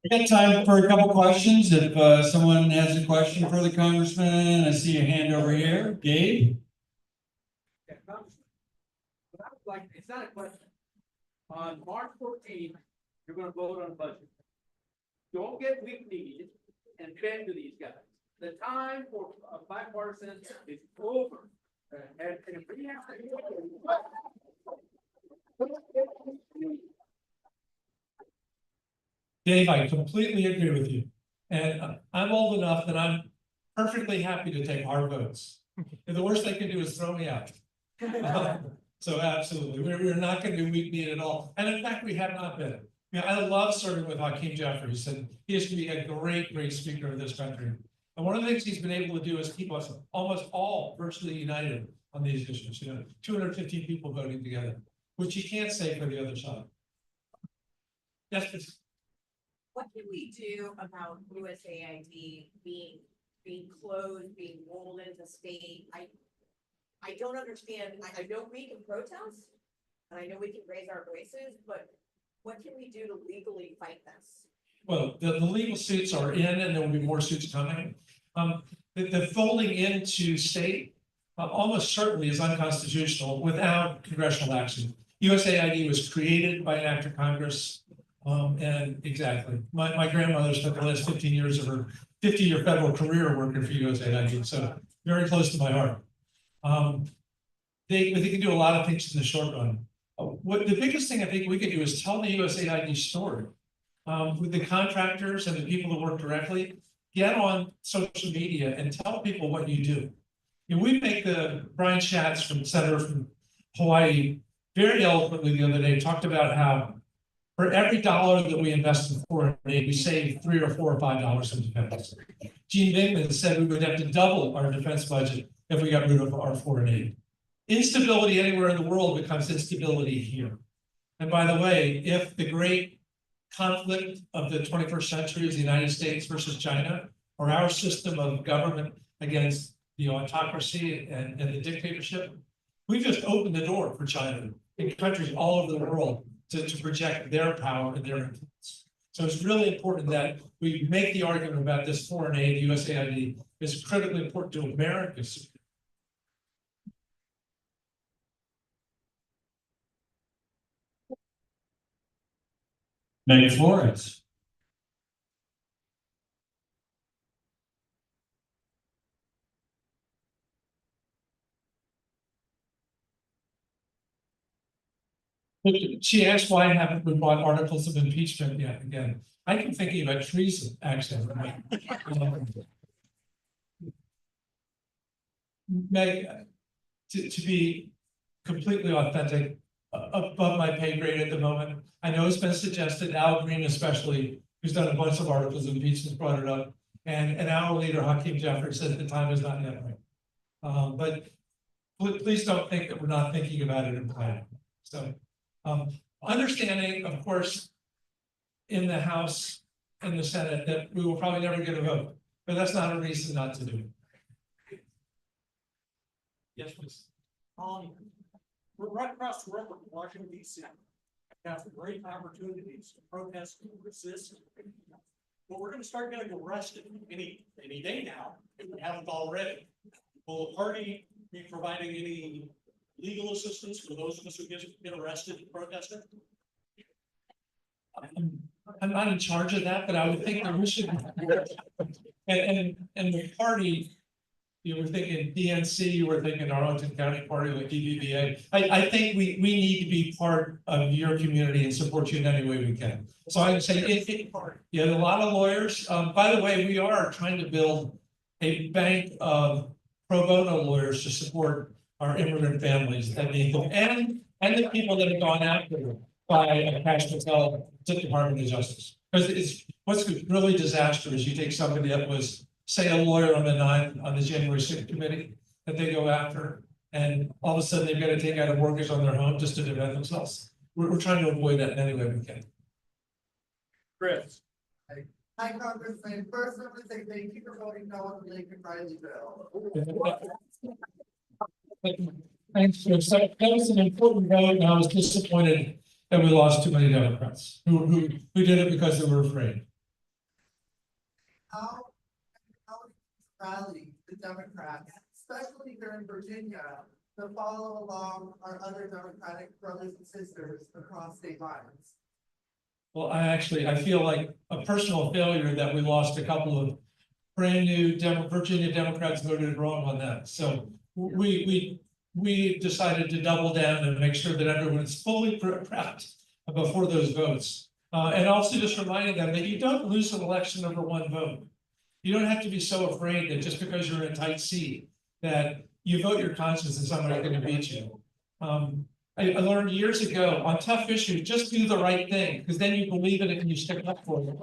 We got time for a couple questions. If someone has a question for the congressman, I see a hand over here. Gabe? Yeah, Congressman, what I would like, it's not a question. On March 14th, you're gonna vote on a budget. Don't get weak-kneed and bend to these guys. The time for bipartisan is over. And if we have to. Dave, I completely agree with you. And I'm old enough that I'm perfectly happy to take hard votes. And the worst they can do is throw me out. So absolutely, we're not going to be weak-kneed at all. And in fact, we have not been. I love serving with Hakeem Jeffries, and he is to be a great, great speaker of this country. And one of the things he's been able to do is keep us almost all virtually united on these issues. 215 people voting together, which you can't say for the other side. Yes, please. What can we do about USAID being closed, being rolled into state? I don't understand. I know we can protest, and I know we can raise our voices, but what can we do to legally fight this? Well, the legal suits are in, and there will be more suits coming. The folding into state almost certainly is unconstitutional without congressional action. USAID was created by an act of Congress. And exactly, my grandmother spent the last 15 years of her 50-year federal career working for USAID, so very close to my heart. They can do a lot of things in the short run. What the biggest thing I think we can do is tell the USAID story with the contractors and the people that work directly. Get on social media and tell people what you do. We make Brian Schatz Senator from Hawaii very eloquently the other day talked about how for every dollar that we invest in foreign aid, we save $3 or $4 or $5 in defense. Gene Bingman said we would have to double our defense budget if we got rid of our foreign aid. Instability anywhere in the world becomes instability here. And by the way, if the great conflict of the 21st century is the United States versus China, or our system of government against the autocracy and the dictatorship, we've just opened the door for China in countries all over the world to project their power and their influence. So it's really important that we make the argument about this foreign aid, USAID, is critically important to America's. Meg Flores. She asked why haven't we brought articles of impeachment yet again? I keep thinking about treason, actually. Meg, to be completely authentic, above my pay grade at the moment. I know it's been suggested, Al Green especially, who's done a bunch of articles of impeachment, brought it up. And our leader, Hakeem Jeffers, said the time is not yet right. But please don't think that we're not thinking about it and planning. So understanding, of course, in the House and the Senate that we will probably never get a vote, but that's not a reason not to do it. Yes, please. We're right across the river from Washington, D.C. Have great opportunities to protest and resist. But we're gonna start getting arrested any day now, if we haven't already. Will the party be providing any legal assistance for those of us who get arrested protesting? I'm not in charge of that, but I would think that we should. And the party, you were thinking DNC, you were thinking Arlington County Party, like DBVA. I think we need to be part of your community and support you in any way we can. So I would say, yeah, a lot of lawyers. By the way, we are trying to build a bank of pro bono lawyers to support our immigrant families that need them, and the people that have gone after them by Cash Patel Department of Justice. Because it's what's really disastrous. You take somebody that was, say, a lawyer on the January 6th committee that they go after, and all of a sudden they've got to take out a mortgage on their home just to defend themselves. We're trying to avoid that in any way we can. Chris. Hi, Congressman. First, I want to say thank you for voting no on the Lincoln Riley bill. Thanks, Chris. That was an important vote, and I was disappointed that we lost too many Democrats who did it because they were afraid. How rally the Democrats, especially here in Virginia, to follow along our other Democratic brothers and sisters across state lines? Well, I feel like a personal failure that we lost a couple of brand new Virginia Democrats voted wrong on that. So we decided to double down and make sure that everyone is fully prepped before those votes. And also just reminding them that you don't lose an election over one vote. You don't have to be so afraid that just because you're in a tight seat that you vote your conscience and somebody's going to beat you. I learned years ago on tough issues, just do the right thing, because then you believe in it and you stick up for it.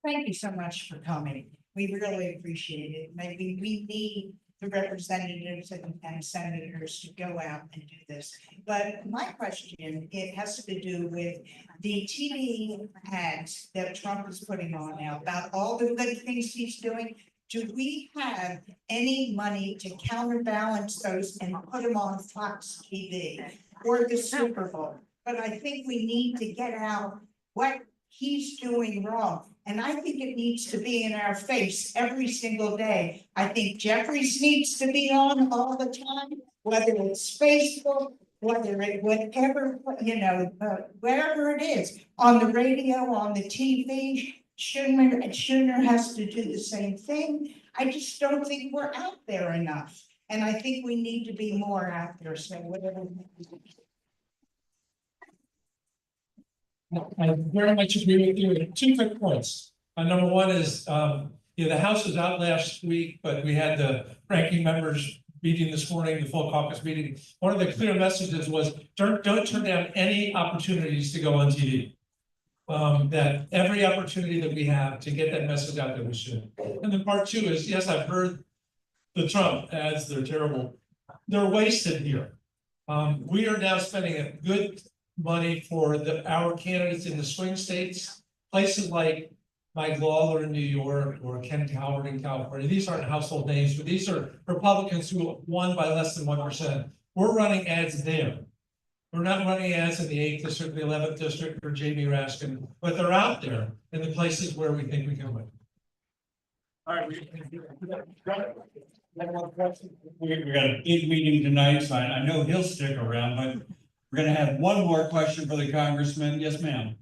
Thank you so much for coming. We really appreciate it. Maybe we need the representatives and senators to go out and do this. But my question, it has to do with the TV ads that Trump is putting on now about all the good things he's doing. Do we have any money to counterbalance those and put them on Fox TV or the Super Bowl? But I think we need to get out what he's doing wrong. And I think it needs to be in our face every single day. I think Jeffries needs to be on all the time, whether it's Facebook, whether it, whatever, wherever it is, on the radio, on the TV. Schooner has to do the same thing. I just don't think we're out there enough. And I think we need to be more out there. So whatever. I very much agree with you. Two quick points. Number one is, the House was out last week, but we had the ranking members meeting this morning, the full caucus meeting. One of the clear messages was don't turn down any opportunities to go on TV. That every opportunity that we have to get that message out there, we should. And then part two is, yes, I've heard the Trump ads, they're terrible. They're wasted here. We are now spending a good money for our candidates in the swing states, places like Mike Lawler in New York or Ken Calvert in California. These aren't household names, but these are Republicans who won by less than 1%. We're running ads there. We're not running ads in the 8th district, the 11th district, or Jamie Raskin, but they're out there in the places where we think we can win. All right, we got a big meeting tonight, so I know he'll stick around, but we're gonna have one more question for the congressman. Yes, ma'am.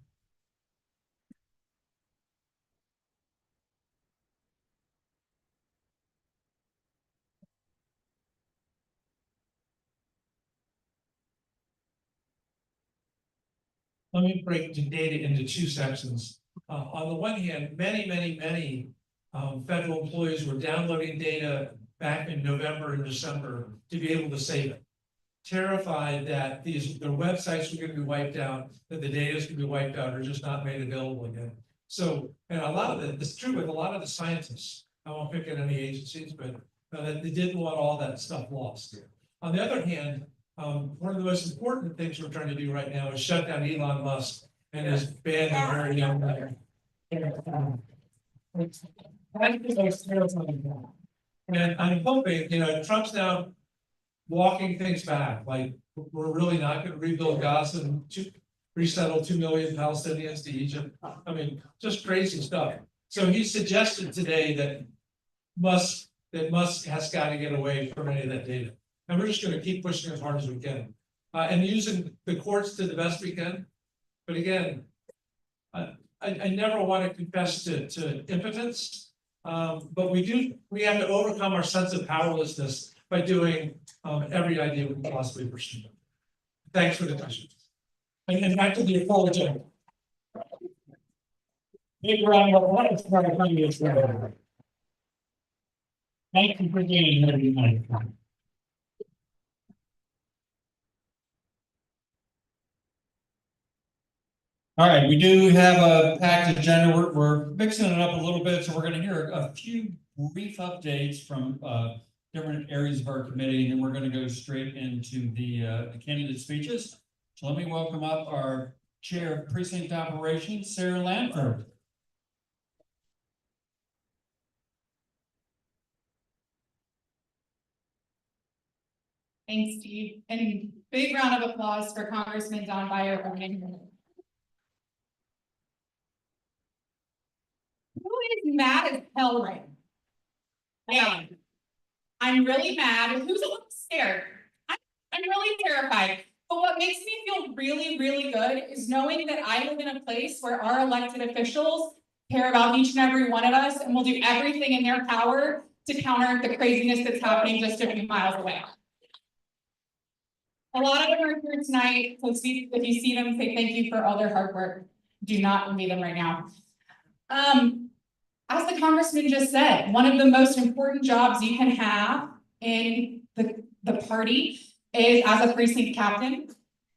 Let me break the data into two sections. On the one hand, many federal employees were downloading data back in November and December to be able to save it. Terrified that their websites were going to be wiped out, that the data is going to be wiped out or just not made available again. So, and a lot of it's true with a lot of the scientists. I won't pick at any agencies, but that they didn't want all that stuff lost. On the other hand, one of the most important things we're trying to do right now is shut down Elon Musk and his band of very young men. And I'm hoping, Trump's now walking things back, like we're really not going to rebuild Gaza and resettle 2 million Palestinians to Egypt. I mean, just crazy stuff. So he suggested today that Musk has got to get away from any of that data. And we're just going to keep pushing as hard as we can and using the courts to the best we can. But again, I never want to confess to impotence, but we have to overcome our sense of powerlessness by doing every idea we can possibly pursue. Thanks for the question. And back to the full agenda. Big round of applause for our congressman. Thank you for being here tonight. All right, we do have a packed agenda. We're mixing it up a little bit, so we're going to hear a few brief updates from different areas of our committee, and then we're going to go straight into the candidate speeches. So let me welcome up our Chair of Precinct Operations, Sarah Lanford. Thanks, Steve, and big round of applause for Congressman Don Beyer from Maine. Who is mad as hell right now? I'm really mad. Who's a little scared? I'm really terrified. But what makes me feel really, really good is knowing that I live in a place where our elected officials care about each and every one of us and will do everything in their power to counter the craziness that's happening just a few miles away. A lot of them are here tonight, so if you see them, say thank you for all their hard work. Do not envy them right now. As the congressman just said, one of the most important jobs you can have in the party is as a precinct captain.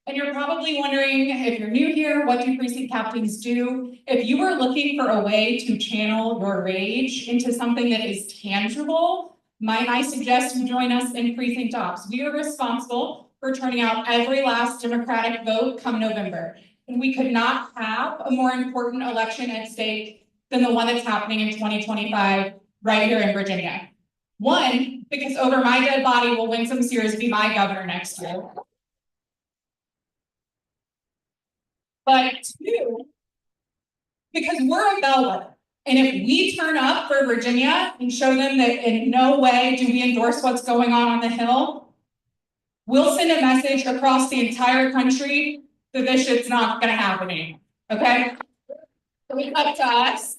And you're probably wondering, if you're new here, what do precinct captains do? If you are looking for a way to channel your rage into something that is tangible, might I suggest you join us in precinct ops? We are responsible for turning out every last Democratic vote come November. And we could not have a more important election at stake than the one that's happening in 2025 right here in Virginia. One, because over my dead body will Winsome Sears be my governor next year. But two, because we're a bellwether. And if we turn up for Virginia and show them that in no way do we endorse what's going on the Hill, we'll send a message across the entire country that this shit's not gonna happen anymore, okay? So it's up to us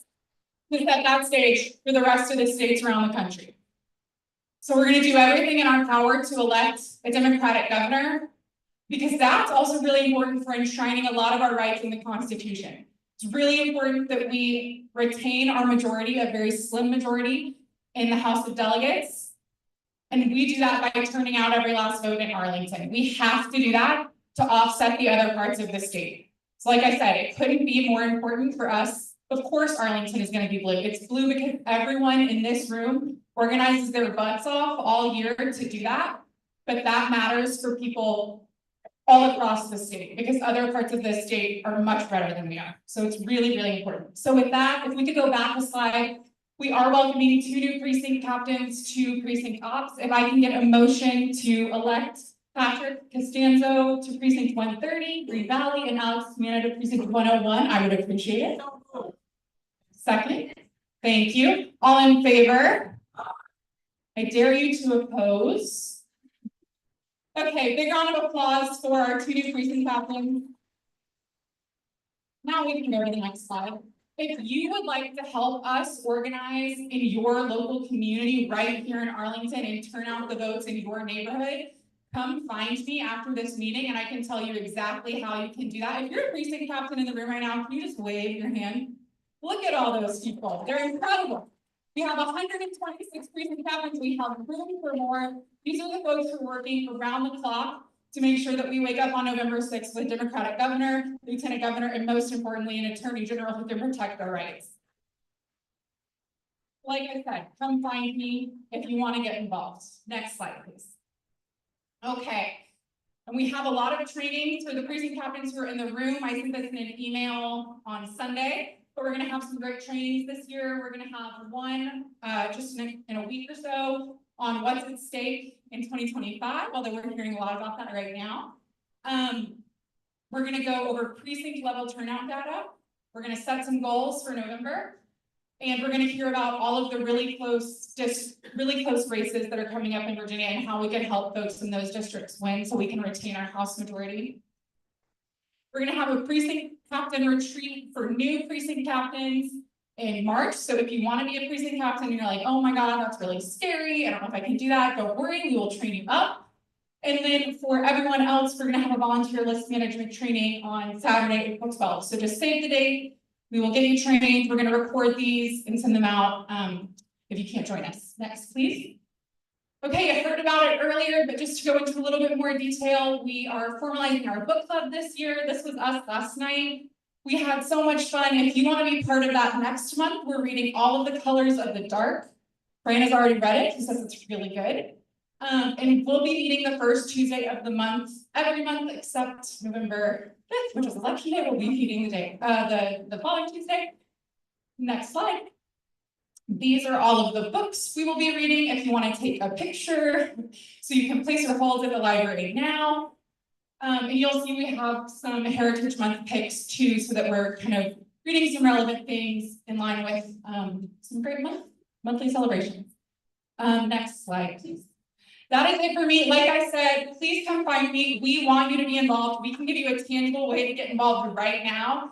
to set that stage for the rest of the states around the country. So we're gonna do everything in our power to elect a Democratic governor, because that's also really important for enshrining a lot of our rights in the Constitution. It's really important that we retain our majority, a very slim majority in the House of Delegates. And we do that by turning out every last vote in Arlington. We have to do that to offset the other parts of the state. So like I said, it couldn't be more important for us. Of course, Arlington is going to be blue. It's blue because everyone in this room organizes their butts off all year to do that. But that matters for people all across the state, because other parts of the state are much better than we are. So it's really, really important. So with that, if we could go back a slide, we are welcoming 2 new precinct captains, 2 precinct ops. If I can get a motion to elect Patrick Costanzo to precinct 130, Green Valley, and Alex Manna to precinct 101, I would appreciate it. Second, thank you. All in favor? I dare you to oppose. Okay, big round of applause for our 2 new precinct captains. Now we can go to the next slide. If you would like to help us organize in your local community right here in Arlington and turn out the votes in your neighborhood, come find me after this meeting and I can tell you exactly how you can do that. If you're a precinct captain in the room right now, can you just wave your hand? Look at all those people. They're incredible. We have 126 precinct captains. We have room for more. These are the folks who are working around the clock to make sure that we wake up on November 6th with a Democratic governor, lieutenant governor, and most importantly, an attorney general who can protect our rights. Like I said, come find me if you want to get involved. Next slide, please. Okay. And we have a lot of trainings for the precinct captains who are in the room. I sent this in an email on Sunday, but we're going to have some great trainings this year. We're going to have one just in a week or so on what's at stake in 2025, although we're hearing a lot about that right now. We're going to go over precinct level turnout data. We're going to set some goals for November. And we're going to hear about all of the really close races that are coming up in Virginia and how we can help folks in those districts win so we can retain our House majority. We're going to have a precinct captain retreat for new precinct captains in March. So if you want to be a precinct captain and you're like, oh my God, that's really scary, I don't know if I can do that, don't worry, we will train you up. And then for everyone else, we're going to have a volunteer list management training on Saturday, April 12th. So just save the date. We will get you trained. We're going to record these and send them out if you can't join us. Next, please. Okay, I heard about it earlier, but just to go into a little bit more detail, we are formalizing our book club this year. This was us last night. We had so much fun. If you want to be part of that next month, we're reading All of the Colors of the Dark. Fran has already read it. She says it's really good. And we'll be meeting the first Tuesday of the month, every month except November 5th, which is election day. We'll be meeting the day, the following Tuesday. Next slide. These are all of the books we will be reading if you want to take a picture. So you can place your holds at the library now. And you'll see we have some Heritage Month picks too, so that we're kind of reading some relevant things in line with some great monthly celebrations. Next slide, please. That is it for me. Like I said, please come find me. We want you to be involved. We can give you a tangible way to get involved right now.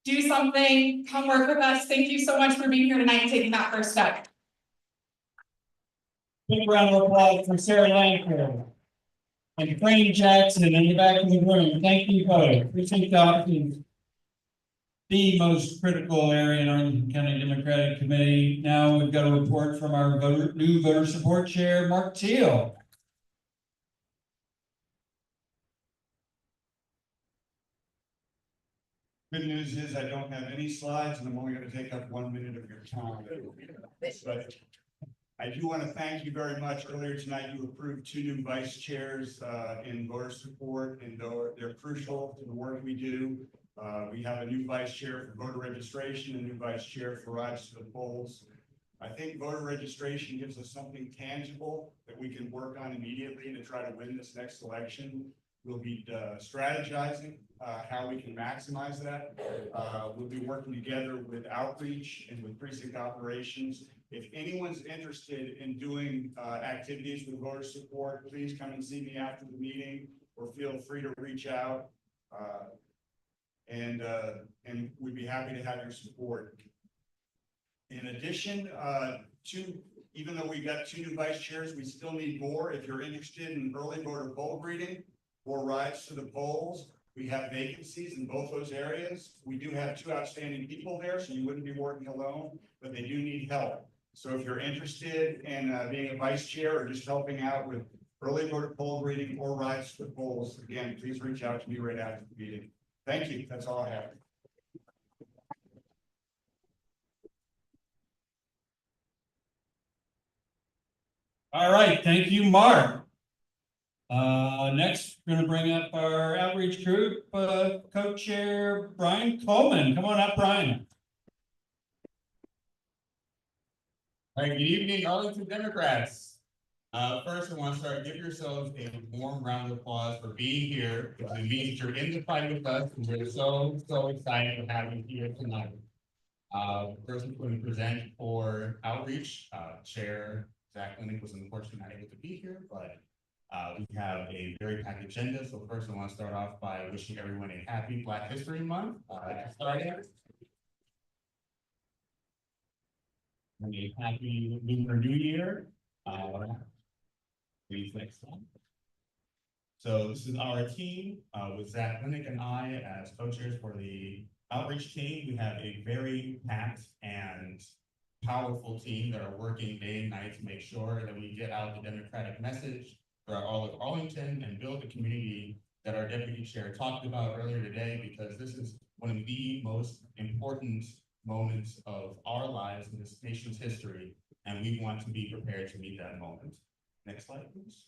Do something, come work with us. Thank you so much for being here tonight and taking that first step. Big round of applause for Sarah Langford and Frank Jackson in the back of the room. Thank you both. Appreciate the opportunity. The most critical area in Arlington County Democratic Committee. Now we've got a report from our new voter support chair, Mark Teal. Good news is I don't have any slides and I'm only going to take up 1 minute of your time. But I do want to thank you very much. Earlier tonight, you approved 2 new vice chairs in voter support, and they're crucial to the work we do. We have a new vice chair for voter registration, a new vice chair for rides to the polls. I think voter registration gives us something tangible that we can work on immediately to try to win this next election. We'll be strategizing how we can maximize that. We'll be working together with outreach and with precinct operations. If anyone's interested in doing activities with voter support, please come and see me after the meeting, or feel free to reach out. And we'd be happy to have your support. In addition, even though we've got 2 new vice chairs, we still need more. If you're interested in early voter poll reading or rides to the polls, we have vacancies in both those areas. We do have 2 outstanding people there, so you wouldn't be working alone, but they do need help. So if you're interested in being a vice chair or just helping out with early voter poll reading or rides to the polls, again, please reach out to me right after the meeting. Thank you. That's all I have. All right, thank you, Mark. Next, we're gonna bring up our outreach group, co-chair Brian Coleman. Come on up, Brian. All right, good evening, Arlington Democrats. First, I want to start, give yourselves a warm round of applause for being here. It means that you're in the fight with us, and we're so excited to have you here tonight. First, I'm going to present for outreach. Chair Zach Linnick was unfortunately not able to be here, but we have a very packed agenda. So first, I want to start off by wishing everyone a happy Black History Month. And a happy Lunar New Year. Please next one. So this is our team with Zach Linnick and I as co-chairs for the outreach team. We have a very packed and powerful team that are working day and night to make sure that we get out the Democratic message throughout all of Arlington and build the community that our deputy chair talked about earlier today, because this is one of the most important moments of our lives in this nation's history, and we want to be prepared to meet that moment. Next slide, please.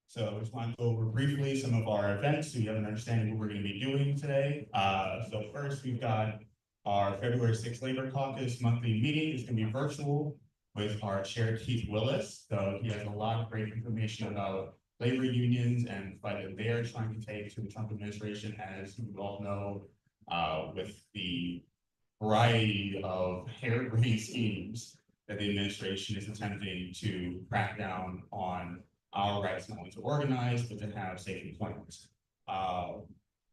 So I just want to go over briefly some of our events so you have an understanding of what we're going to be doing today. So first, we've got our February 6th Labor Caucus monthly meeting. It's going to be virtual with our chair, Keith Willis. So he has a lot of great information about labor unions and the fight that they're trying to take to the Trump administration, as you all know, with the variety of harebrained schemes that the administration is attempting to crack down on our rights not only to organize, but to have safe employment.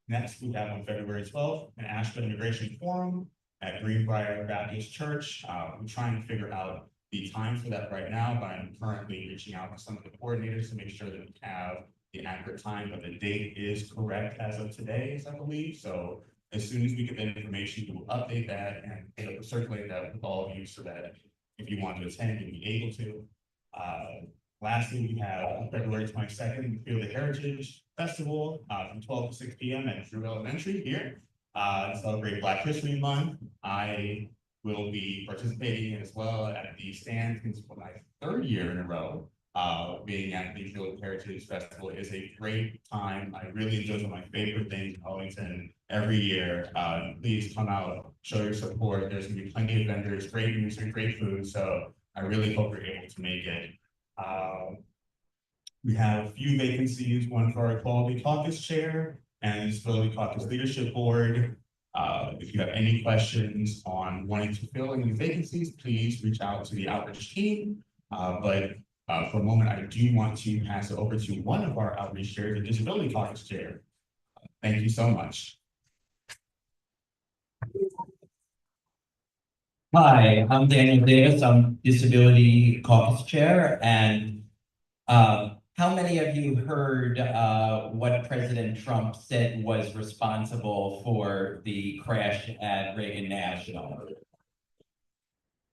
Next, we have on February 12th, an Asheville Immigration Forum at Greenbrier Baptist Church. We're trying to figure out the time for that right now, but I'm currently reaching out to some of the coordinators to make sure that we have the accurate time, but the date is correct as of today, I believe. So as soon as we get that information, we will update that and circulate that with all of you so that if you want to attend, you'll be able to. Lastly, we have on February 22nd, we Feel the Heritage Festival from 12 to 6 p.m. at Drew Elementary here to celebrate Black History Month. I will be participating as well at the stand for my third year in a row. Being at the Feel the Heritage Festival is a great time. I really enjoy some of my favorite things in Arlington every year. Please come out, show your support. There's gonna be plenty of vendors, great music, great food. So I really hope you're able to make it. We have a few vacancies, one for our Equality Caucus Chair and Disability Caucus Leadership Board. If you have any questions on wanting to fill any vacancies, please reach out to the outreach team. But for a moment, I do want to pass it over to one of our outreach chairs, the Disability Caucus Chair. Thank you so much. Hi, I'm Daniel Davis. I'm Disability Caucus Chair, and how many of you heard what President Trump said was responsible for the crash at Reagan National?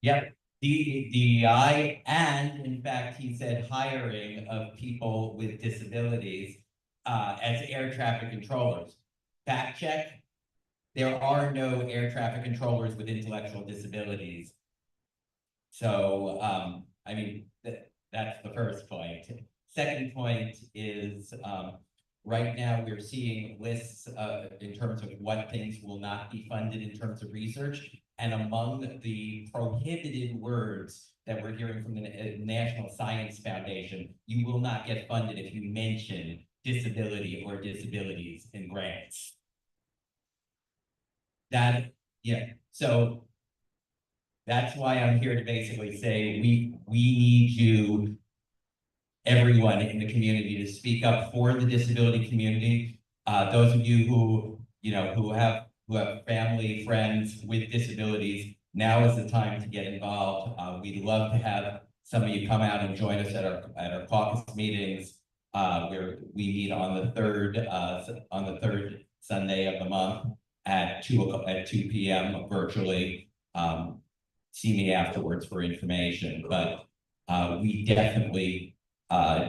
Yep, DEI, and in fact, he said hiring of people with disabilities as air traffic controllers. Fact check. There are no air traffic controllers with intellectual disabilities. So, I mean, that's the first point. Second point is, right now we're seeing lists in terms of what things will not be funded in terms of research. And among the prohibited words that we're hearing from the National Science Foundation, you will not get funded if you mention disability or disabilities in grants. So that's why I'm here to basically say we need you, everyone in the community, to speak up for the disability community. Those of you who have family, friends with disabilities, now is the time to get involved. We'd love to have some of you come out and join us at our caucus meetings, where we meet on the third Sunday of the month at 2 p.m. virtually. See me afterwards for information, but we definitely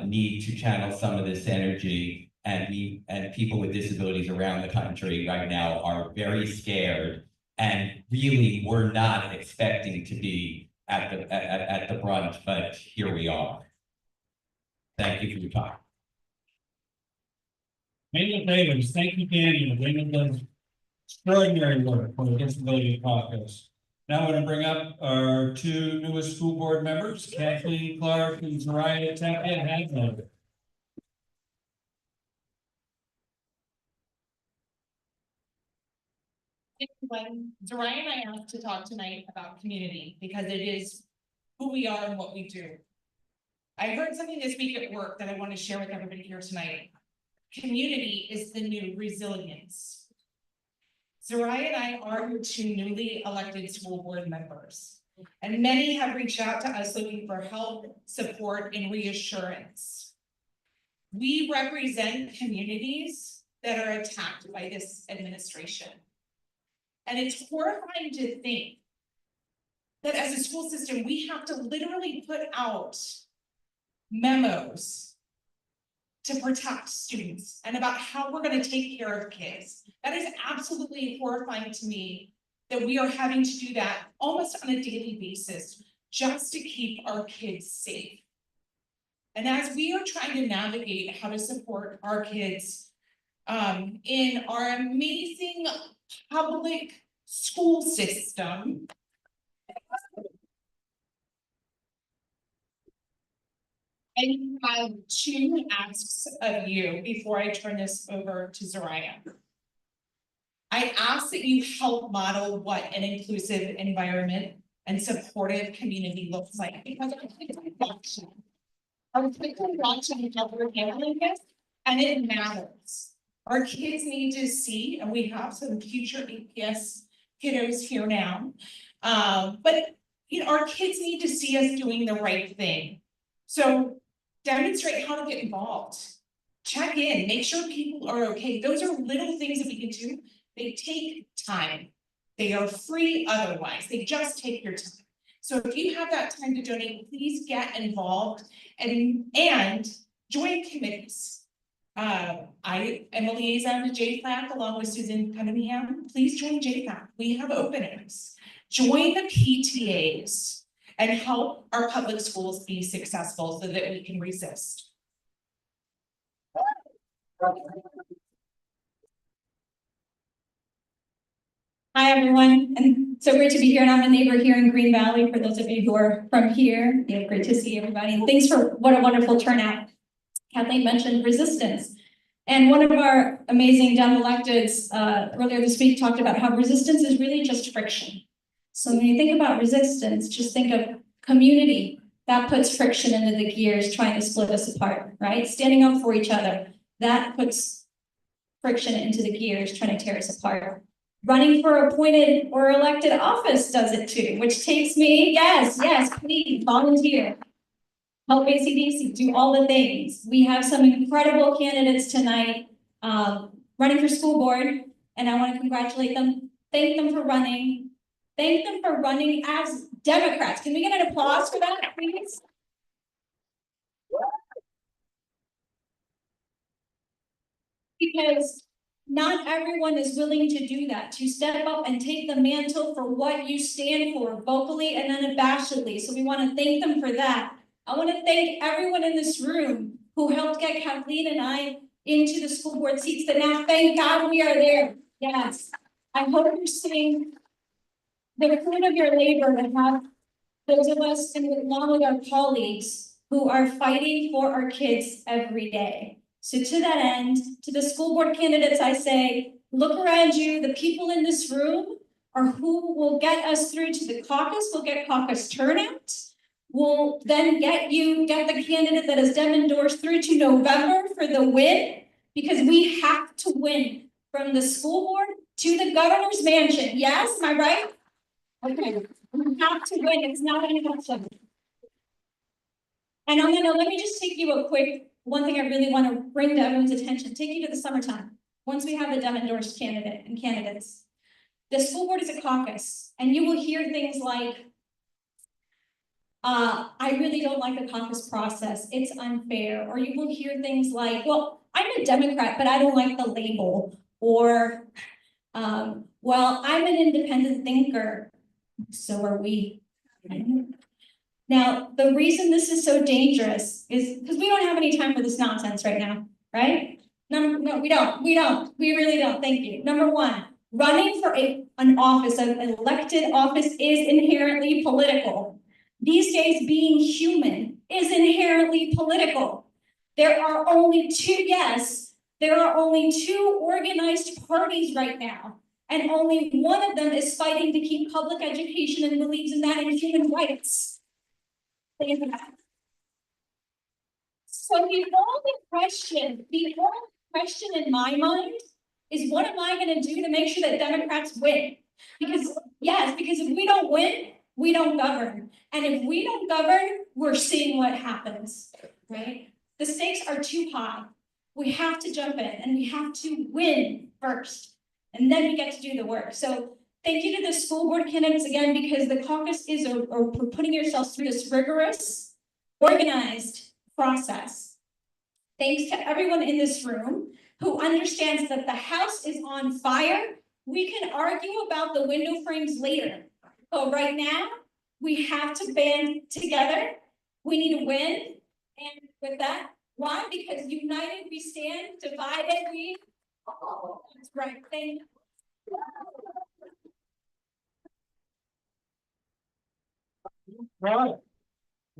need to channel some of this energy, and people with disabilities around the country right now are very scared, and really we're not expecting to be at the brunt, but here we are. Thank you for your time. Maynard Davis, thank you, Daniel. Maynard does extraordinary work for the Disability Caucus. Now I'm going to bring up our two newest school board members, Kathleen Clark and Zariah Tapia Hadley. When Zariah and I asked to talk tonight about community because it is who we are and what we do. I heard something this week at work that I want to share with everybody here tonight. Community is the new resilience. Zariah and I are your two newly elected school board members, and many have reached out to us looking for help, support, and reassurance. We represent communities that are attacked by this administration. And it's horrifying to think that as a school system, we have to literally put out memos to protect students and about how we're going to take care of kids. That is absolutely horrifying to me that we are having to do that almost on a daily basis just to keep our kids safe. And as we are trying to navigate how to support our kids in our amazing public school system, I have two asks of you before I turn this over to Zariah. I ask that you help model what an inclusive environment and supportive community looks like, because our kids are watching how we're handling this, and it matters. Our kids need to see, and we have some future APS kiddos here now, but you know, our kids need to see us doing the right thing. So demonstrate how to get involved. Check in, make sure people are okay. Those are little things that we can do. They take time. They are free otherwise. They just take your time. So if you have that time to donate, please get involved and join committees. I am a liaison to JFAC along with Susan Cunningham. Please join JFAC. We have openings. Join the PTAs and help our public schools be successful so that we can resist. Hi, everyone, and so great to be here, and I'm a neighbor here in Green Valley. For those of you who are from here, great to see everybody, and thanks for what a wonderful turnout. Kathleen mentioned resistance, and one of our amazing Dem electeds earlier this week talked about how resistance is really just friction. So when you think about resistance, just think of community. That puts friction into the gears trying to split us apart, right? Standing up for each other, that puts friction into the gears trying to tear us apart. Running for appointed or elected office does it too, which takes me, yes, please volunteer. Help ACDC, do all the things. We have some incredible candidates tonight running for school board, and I want to congratulate them. Thank them for running. Thank them for running as Democrats. Can we get an applause for that, please? Because not everyone is willing to do that, to step up and take the mantle for what you stand for, vocally and unabashedly. So we want to thank them for that. I want to thank everyone in this room who helped get Kathleen and I into the school board seats that now, thank God, we are there. Yes. I hope you're seeing the fruit of your labor to have those of us, and along with our colleagues, who are fighting for our kids every day. So to that end, to the school board candidates, I say, look around you. The people in this room are who will get us through to the caucus. We'll get caucus turnout. We'll then get the candidate that is Dem endorsed through to November for the win, because we have to win from the school board to the governor's mansion. Yes, am I right? Okay, we have to win. It's not an election. And let me just take you a quick, one thing I really want to bring to everyone's attention, take you to the summertime. Once we have the Dem endorsed candidate and candidates, the school board is a caucus, and you will hear things like, I really don't like the caucus process, it's unfair. Or you will hear things like, well, I'm a Democrat, but I don't like the label. Or, well, I'm an independent thinker, so are we. Now, the reason this is so dangerous is because we don't have any time for this nonsense right now, right? No, we don't, we really don't, thank you. Number one, running for an office, an elected office is inherently political. These days, being human is inherently political. There are only two organized parties right now. And only one of them is fighting to keep public education and believes in that and human rights. Think of that. So the only question in my mind is what am I gonna do to make sure that Democrats win? Because if we don't win, we don't govern. And if we don't govern, we're seeing what happens, right? The stakes are too high. We have to jump in and we have to win first. And then we get to do the work. So thank you to the school board candidates again, because the caucus is or putting yourselves through this rigorous, organized process. Thanks to everyone in this room who understands that the house is on fire. We can argue about the window frames later. But right now, we have to band together. We need to win. And with that, why? Because united we stand, divided we fall. That's right. Thank you. Right.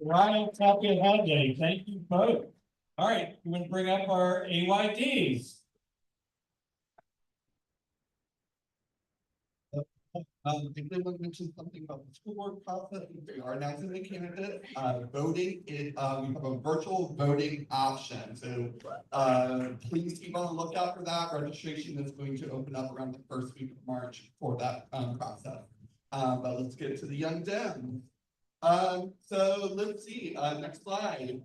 Right, happy to have you. Thank you both. All right, we're going to bring up our AYDs. I did want to mention something about the school board process. They are announcing the candidate. Voting is, we have a virtual voting option. So please keep on the lookout for that. Registration is going to open up around the first week of March for that process. But let's get to the Young Dems. So let's see, next slide.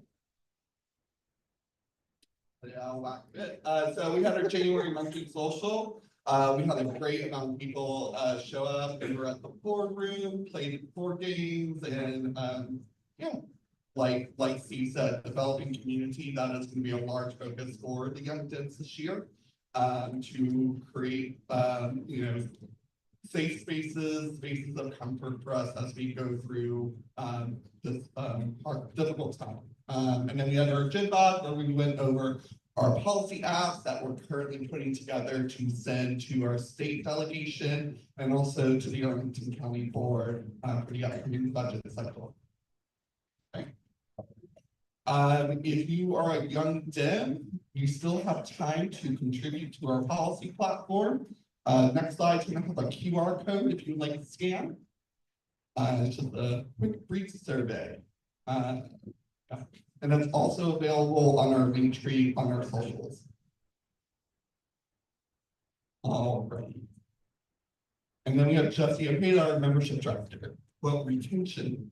So we had our January monthly social. We had a great amount of people show up. They were at the boardroom, played board games, and yeah, like Steve said, developing community. That is going to be a large focus for the Young Dems this year, to create safe spaces of comfort for us as we go through this difficult time. And then we had our agenda where we went over our policy apps that we're currently putting together to send to our state delegation and also to the Arlington County Board for the upcoming budget cycle. Okay. If you are a Young Dem, you still have time to contribute to our policy platform. Next slide is going to have a QR code if you'd like to scan. It's just a quick brief survey. And that's also available on our link tree on our socials. All right. And then we have Jesse O'Hara, our membership director. Well, retention.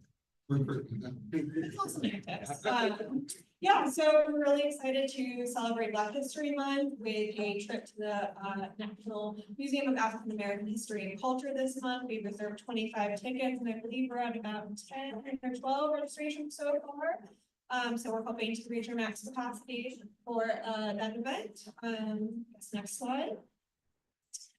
Yeah, so we're really excited to celebrate Black History Month with a trip to the National Museum of African American History and Culture this month. We've reserved 25 tickets, and I believe we're at about 10 or 12 registrations so far. So we're hoping to reach our max capacity for that event. Next slide.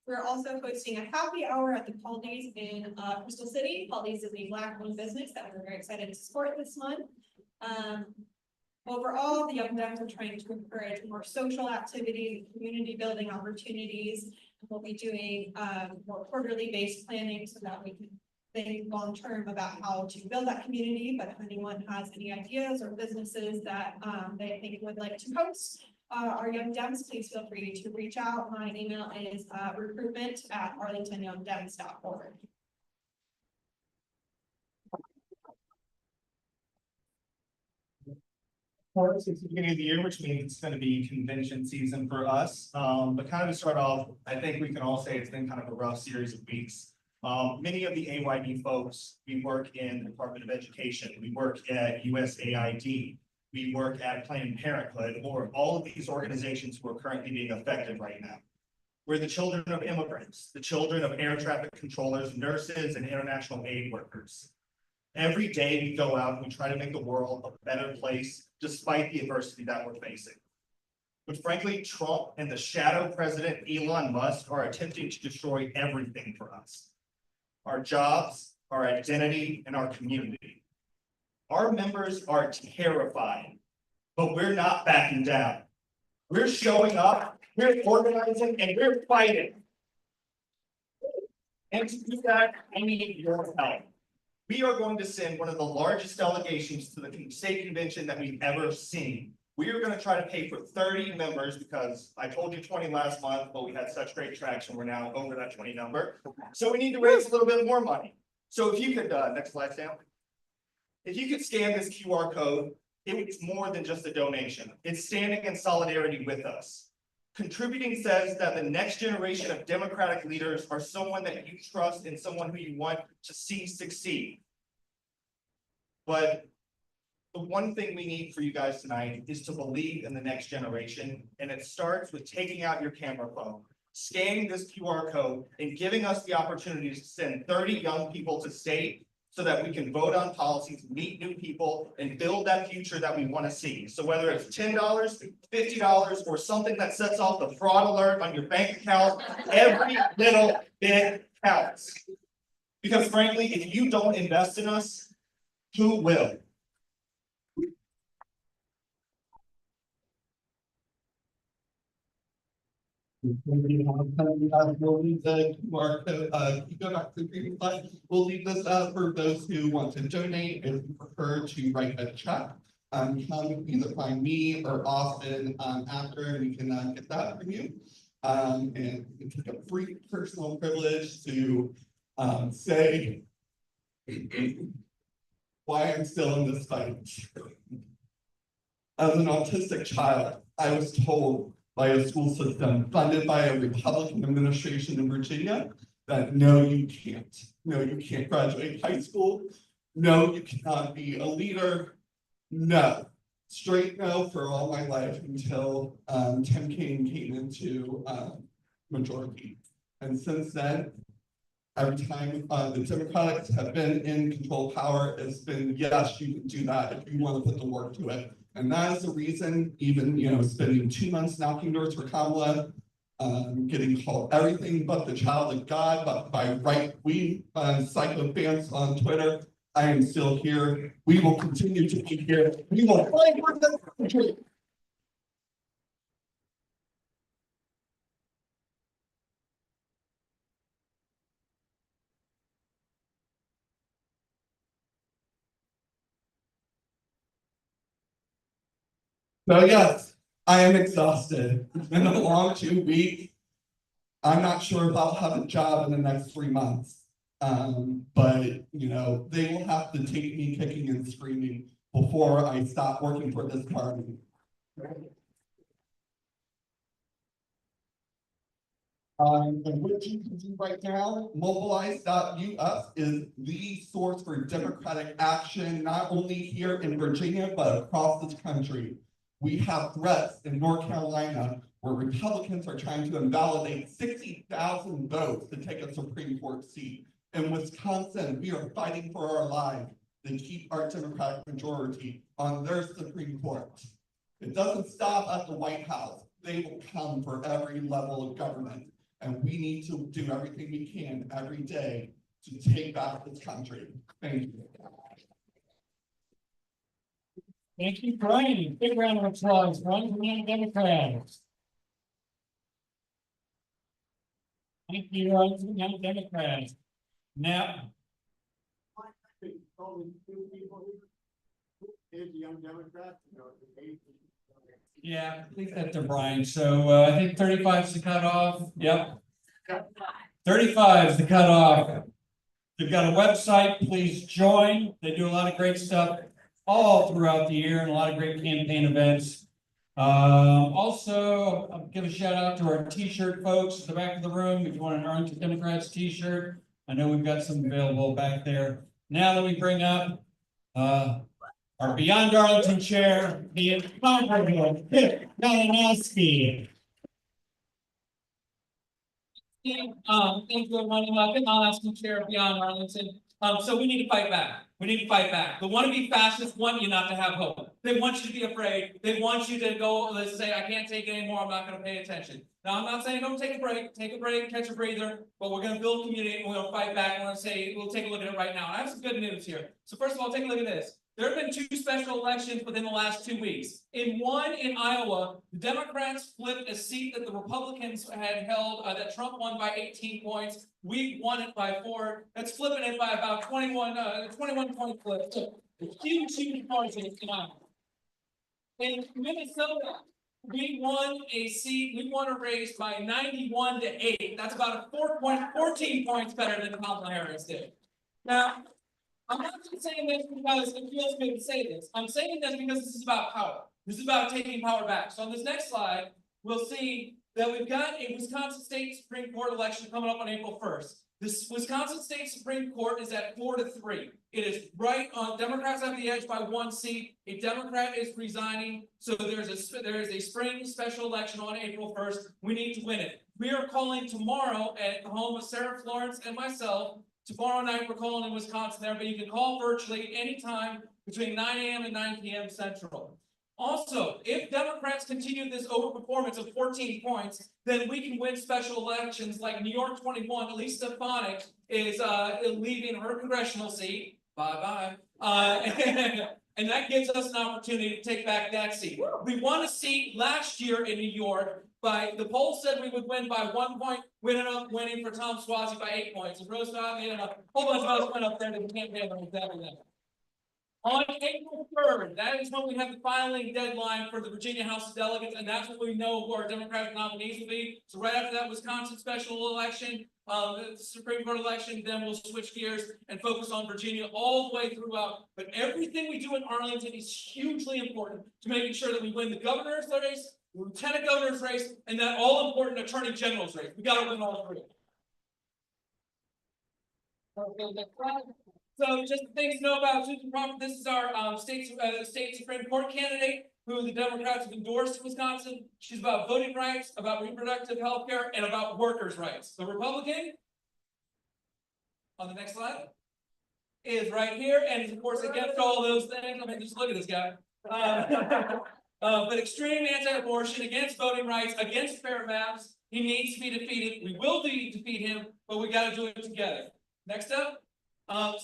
We're also hosting a happy hour at the Caldi's in Crystal City. Caldi's is a Black-owned business that we're very excited to support this month. Overall, the Young Dems are trying to encourage more social activity, community building opportunities. We'll be doing more quarterly based planning so that we can think long-term about how to build that community. But if anyone has any ideas or businesses that they think would like to host our Young Dems, please feel free to reach out. My email is recruitment@arlingtonyoungdems.org. Of course, it's the beginning of the year, which means it's going to be convention season for us. But kind of to start off, I think we can all say it's been kind of a rough series of weeks. Many of the AYD folks, we work in the Department of Education, we work at USAID, we work at Planned Parenthood, or all of these organizations who are currently being affected right now. We're the children of immigrants, the children of air traffic controllers, nurses, and international aid workers. Every day we go out and we try to make the world a better place despite the adversity that we're facing. But frankly, Trump and the shadow president Elon Musk are attempting to destroy everything for us. Our jobs, our identity, and our community. Our members are terrified, but we're not backing down. We're showing up, we're organizing, and we're fighting. And to do that, I need your help. We are going to send one of the largest delegations to the state convention that we've ever seen. We are gonna try to pay for 30 members because I told you 20 last month, but we had such great traction. We're now over that 20 number. So we need to raise a little bit more money. So if you could, next slide, Sam. If you could scan this QR code, it's more than just a donation. It's standing in solidarity with us. Contributing says that the next generation of Democratic leaders are someone that you trust and someone who you want to see succeed. But the one thing we need for you guys tonight is to believe in the next generation. And it starts with taking out your camera phone, scanning this QR code, and giving us the opportunity to send 30 young people to state so that we can vote on policies, meet new people, and build that future that we want to see. So whether it's $10, $50, or something that sets off the fraud alert on your bank account, every little bit counts. Because frankly, if you don't invest in us, who will? We'll leave the QR code, you go back to the previous slide. We'll leave this for those who want to donate. If you prefer to write a check, come either find me or Austin after, and we can get that from you. And it took a free personal privilege to say why I'm still in this fight. As an autistic child, I was told by a school system funded by a Republican administration in Virginia that no, you can't. No, you can't graduate high school. No, you cannot be a leader. No. Straight no for all my life until Tim Kaine came into majority. And since then, every time the Democrats have been in control power, it's been, yes, you can do that if you want to put the work to it. And that is the reason, even, spending 2 months knocking doors for Kamala, getting called everything but the child of God, but by right-wing psychopaths on Twitter, I am still here. We will continue to be here. We will fight for this country. So yes, I am exhausted. It's been a long 2 weeks. I'm not sure if I'll have a job in the next 3 months. But they will have to take me kicking and screaming before I stop working for this party. And what you can do right now, mobilize.us is the source for democratic action, not only here in Virginia, but across this country. We have threats in North Carolina where Republicans are trying to invalidate 60,000 votes to take a Supreme Court seat. In Wisconsin, we are fighting for our lives to keep our Democratic majority on their Supreme Court. It doesn't stop at the White House. They will come for every level of government. And we need to do everything we can every day to take back this country. Thank you. Thank you, Brian. Big round of applause. Brian from the Democrats. Thank you, Brian from the Democrats. Now. Yeah, leave that to Brian. So I think 35 is the cutoff. Yep. 35 is the cutoff. They've got a website. Please join. They do a lot of great stuff all throughout the year and a lot of great campaign events. Also, I'll give a shout out to our t-shirt folks at the back of the room. If you want an Arlington Democrats t-shirt, I know we've got some available back there. Now let me bring up our Beyond Arlington chair, the incomparable Pip Malinowski. Thank you, everyone. I'll ask you, Chair of Beyond Arlington. So we need to fight back. We need to fight back. The wannabe fascists want you not to have hope. They want you to be afraid. They want you to go, let's say, I can't take it anymore. I'm not going to pay attention. Now, I'm not saying don't take a break, catch a breather, but we're going to build community and we're going to fight back. And we're going to say, we'll take a look at it right now. And I have some good news here. So first of all, take a look at this. There have been 2 special elections within the last 2 weeks. In one in Iowa, the Democrats flipped a seat that the Republicans had held, that Trump won by 18 points. We won it by 4. That's flipping it by about 21 point flip. So, huge margin in Iowa. In Minnesota, we won a race by 91-8. That's about a 14 points better than Kamala Harris did. Now, I'm not just saying this because it feels good to say this. I'm saying this because this is about power. This is about taking power back. So on this next slide, we'll see that we've got a Wisconsin State Supreme Court election coming up on April 1st. This Wisconsin State Supreme Court is at 4-3. It is right on. Democrats have the edge by 1 seat. A Democrat is resigning. So there is a spring special election on April 1st. We need to win it. We are calling tomorrow at the home of Sarah Florence and myself. Tomorrow night, we're calling in Wisconsin there, but you can call virtually anytime between 9 a.m. and 9 p.m. Central. Also, if Democrats continue this overperformance of 14 points, then we can win special elections like New York 21. Lisa Stefanik is leaving her congressional seat. Bye-bye. And that gives us an opportunity to take back that seat. We won a seat last year in New York. The poll said we would win by 1 point. We ended up winning for Tom Suozzi by 8 points. And Rose Dottie and a whole bunch of us went up there to the campaign on exactly that. On April 3rd, that is when we have the filing deadline for the Virginia House of Delegates, and that's when we know who our Democratic nominees will be. So right after that Wisconsin special election, the Supreme Court election, then we'll switch gears and focus on Virginia all the way throughout. But everything we do in Arlington is hugely important to making sure that we win the governor's race, the lieutenant governor's race, and that all important attorney general's race. We got to win all 3. So just things to know about Susan Crawford. This is our state Supreme Court candidate who the Democrats have endorsed in Wisconsin. She's about voting rights, about reproductive health care, and about workers' rights. The Republican, on the next slide, is right here, and is of course against all those things. I mean, just look at this guy. But extreme anti-abortion, against voting rights, against fair maps. He needs to be defeated. We will defeat him, but we got to do it together. Next up.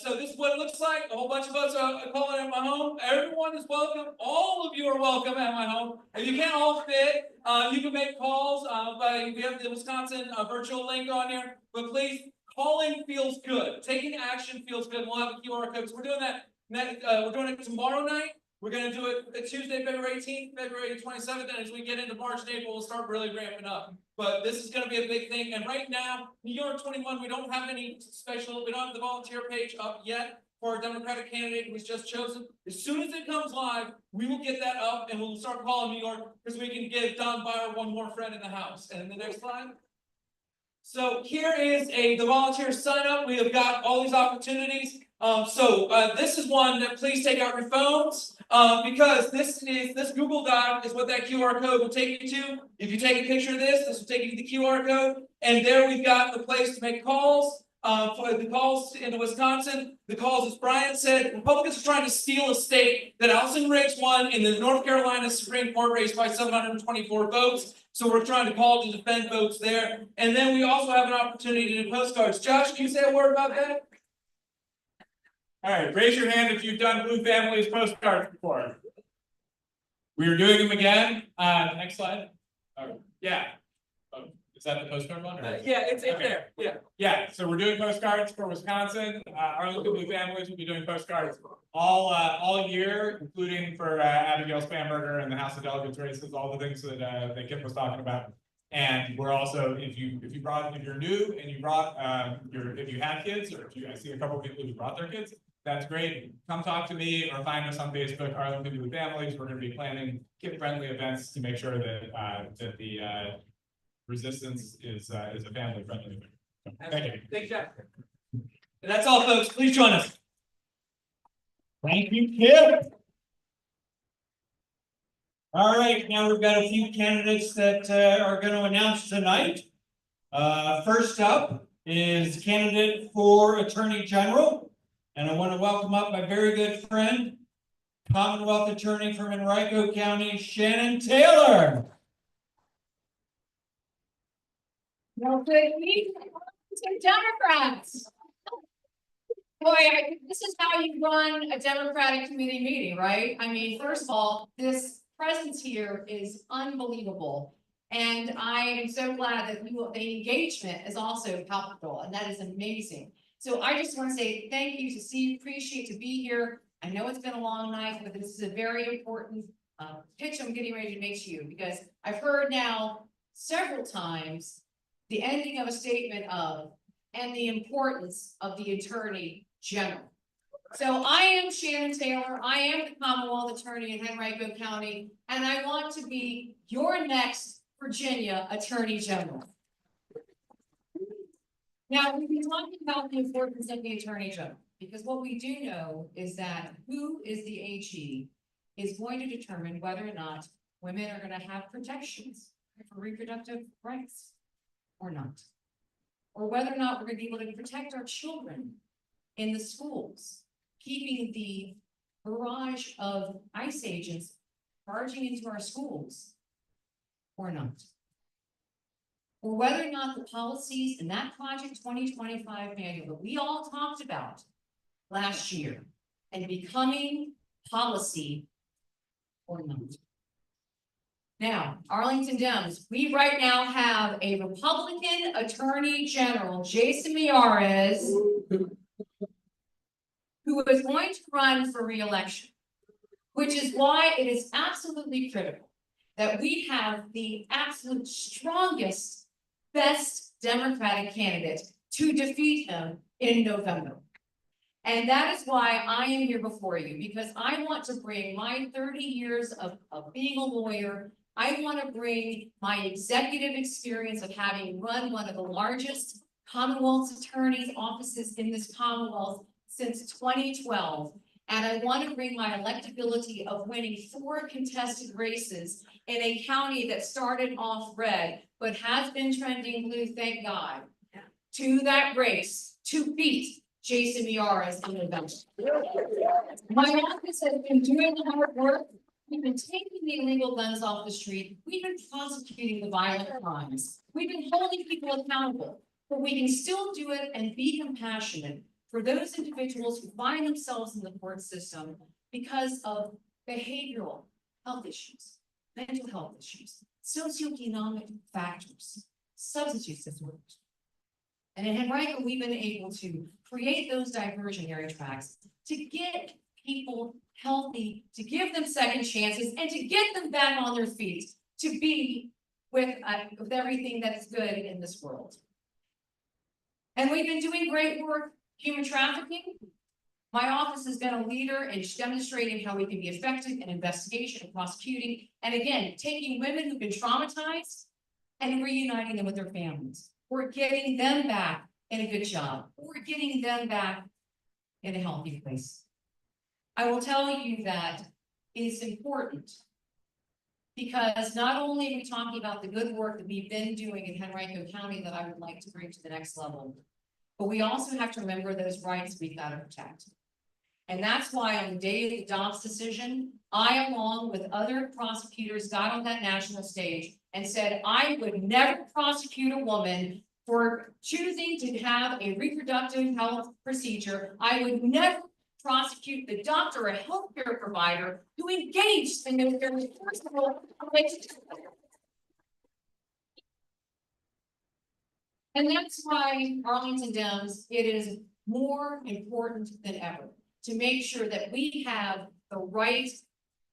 So this is what it looks like. A whole bunch of us are calling at my home. Everyone is welcome. All of you are welcome at my home. If you can't all fit, you can make calls. We have the Wisconsin virtual link on here. But please, calling feels good. Taking action feels good. We'll have a QR code. So we're doing that. We're doing it tomorrow night. We're going to do it Tuesday, February 18th, February 27th, and as we get into March and April, we'll start really ramping up. But this is going to be a big thing. And right now, New York 21, we don't have the volunteer page up yet for our Democratic candidate who was just chosen. As soon as it comes live, we will get that up and we'll start calling New York because we can give Don Byer one more friend in the House. And the next slide. So here is the volunteer sign up. We have got all these opportunities. This is one that please take out your phones because this Google Doc is what that QR code will take you to. If you take a picture of this will take you to the QR code, and there we've got the place to make calls. For the calls into Wisconsin, the calls, as Brian said, Republicans are trying to steal a state that Allison Riggs won in the North Carolina Supreme Court race by 724 votes. So we're trying to call to defend votes there. And then we also have an opportunity to do postcards. Josh, can you say a word about that? All right, raise your hand if you've done Blue Families postcards before. We are doing them again. Next slide. Yeah. Is that the postcard one? Yeah, it's there. Yeah. Yeah, so we're doing postcards for Wisconsin. Arlington Blue Families will be doing postcards all year, including for Abigail Spamberger and the House of Delegates races, all the things that Kip was talking about. And we're also, if you're new and you brought if you have kids, or I see a couple of people who brought their kids, that's great. Come talk to me or find us on Facebook, Arlington Blue Families. We're going to be planning kid-friendly events to make sure that the resistance is a family-friendly event. Thank you. Thanks, Jeff. And that's all, folks. Please join us. Thank you, Kip. All right, now we've got a few candidates that are going to announce tonight. First up is candidate for Attorney General. And I want to welcome up my very good friend, Commonwealth Attorney from Henrico County, Shannon Taylor. No good week. Democrats. Boy, this is how you run a Democratic committee meeting, right? I mean, first of all, this presence here is unbelievable. And I am so glad that the engagement is also palpable, and that is amazing. So I just want to say thank you to Steve, appreciate to be here. I know it's been a long night, but this is a very important pitch I'm getting ready to make to you, because I've heard now several times the ending of a statement of, and the importance of the Attorney General. So I am Shannon Taylor. I am the Commonwealth Attorney in Henrico County, and I want to be your next Virginia Attorney General. Now, we've been talking about the importance of the Attorney General, because what we do know is that who is the AG is going to determine whether or not women are going to have protections for reproductive rights or not, or whether or not we're going to be able to protect our children in the schools, keeping the barrage of ICE agents barging into our schools or not. Or whether or not the policies in that Project 2025 manual that we all talked about last year and becoming policy or not. Now, Arlington Dems, we right now have a Republican Attorney General, Jason Miyares, who is going to run for re-election, which is why it is absolutely critical that we have the absolute strongest, best Democratic candidate to defeat him in November. And that is why I am here before you, because I want to bring my 30 years of being a lawyer. I want to bring my executive experience of having run one of the largest Commonwealth attorneys offices in this Commonwealth since 2012. And I want to bring my electability of winning 4 contested races in a county that started off red, but has been trending blue, thank God, to that race to beat Jason Miyares in November. My office has been doing the hard work. We've been taking the illegal guns off the street. We've been prosecuting the violent crimes. We've been holding people accountable, but we can still do it and be compassionate for those individuals who find themselves in the court system because of behavioral health issues, mental health issues, socioeconomic factors, substance use disorders. And in Henrico, we've been able to create those diversionary tracks to get people healthy, to give them second chances, and to get them back on their feet to be with everything that's good in this world. And we've been doing great work, human trafficking. My office has been a leader in demonstrating how we can be effective in investigation and prosecuting, and again, taking women who've been traumatized and reuniting them with their families. We're getting them back in a good job. We're getting them back in a healthy place. I will tell you that it is important because not only are we talking about the good work that we've been doing in Henrico County that I would like to bring to the next level, but we also have to remember those rights we've got to protect. And that's why on the day of the Dobbs decision, I, along with other prosecutors, got on that national stage and said, I would never prosecute a woman for choosing to have a reproductive health procedure. I would never prosecute the doctor or healthcare provider who engaged in those very personal relationships. And that's why Arlington Dems, it is more important than ever to make sure that we have the right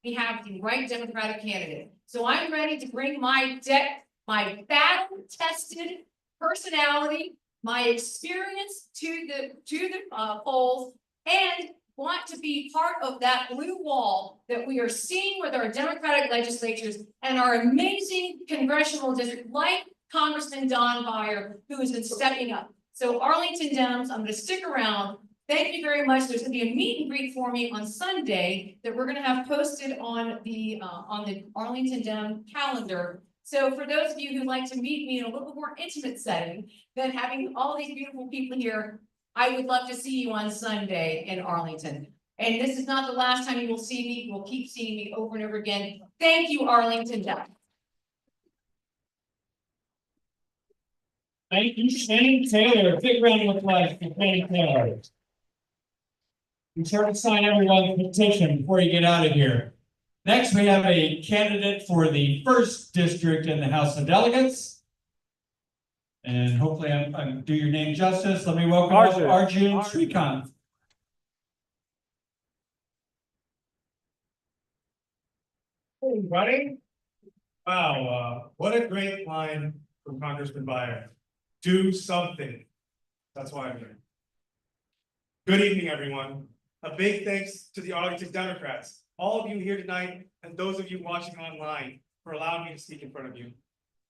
Democratic candidate. So I'm ready to bring my battle-tested personality, my experience to the polls, and want to be part of that blue wall that we are seeing with our Democratic legislatures and our amazing congressional district, like Congressman Don Beyer, who has been stepping up. So Arlington Dems, I'm going to stick around. Thank you very much. There's going to be a meet and greet for me on Sunday that we're going to have posted on the Arlington Dem calendar. So for those of you who'd like to meet me in a little more intimate setting than having all these beautiful people here, I would love to see you on Sunday in Arlington. And this is not the last time you will see me. You will keep seeing me over and over again. Thank you, Arlington Dem. Thank you, Shane Taylor. Big round of applause for Shane Taylor. Be sure to sign everyone's petition before you get out of here. Next, we have a candidate for the first district in the House of Delegates. And hopefully I'm do your name justice. Let me welcome up Arjun Srikanth. Hey, everybody. Wow, what a great line from Congressman Byer. Do something. That's why I'm here. Good evening, everyone. A big thanks to the Arlington Democrats, all of you here tonight, and those of you watching online for allowing me to speak in front of you.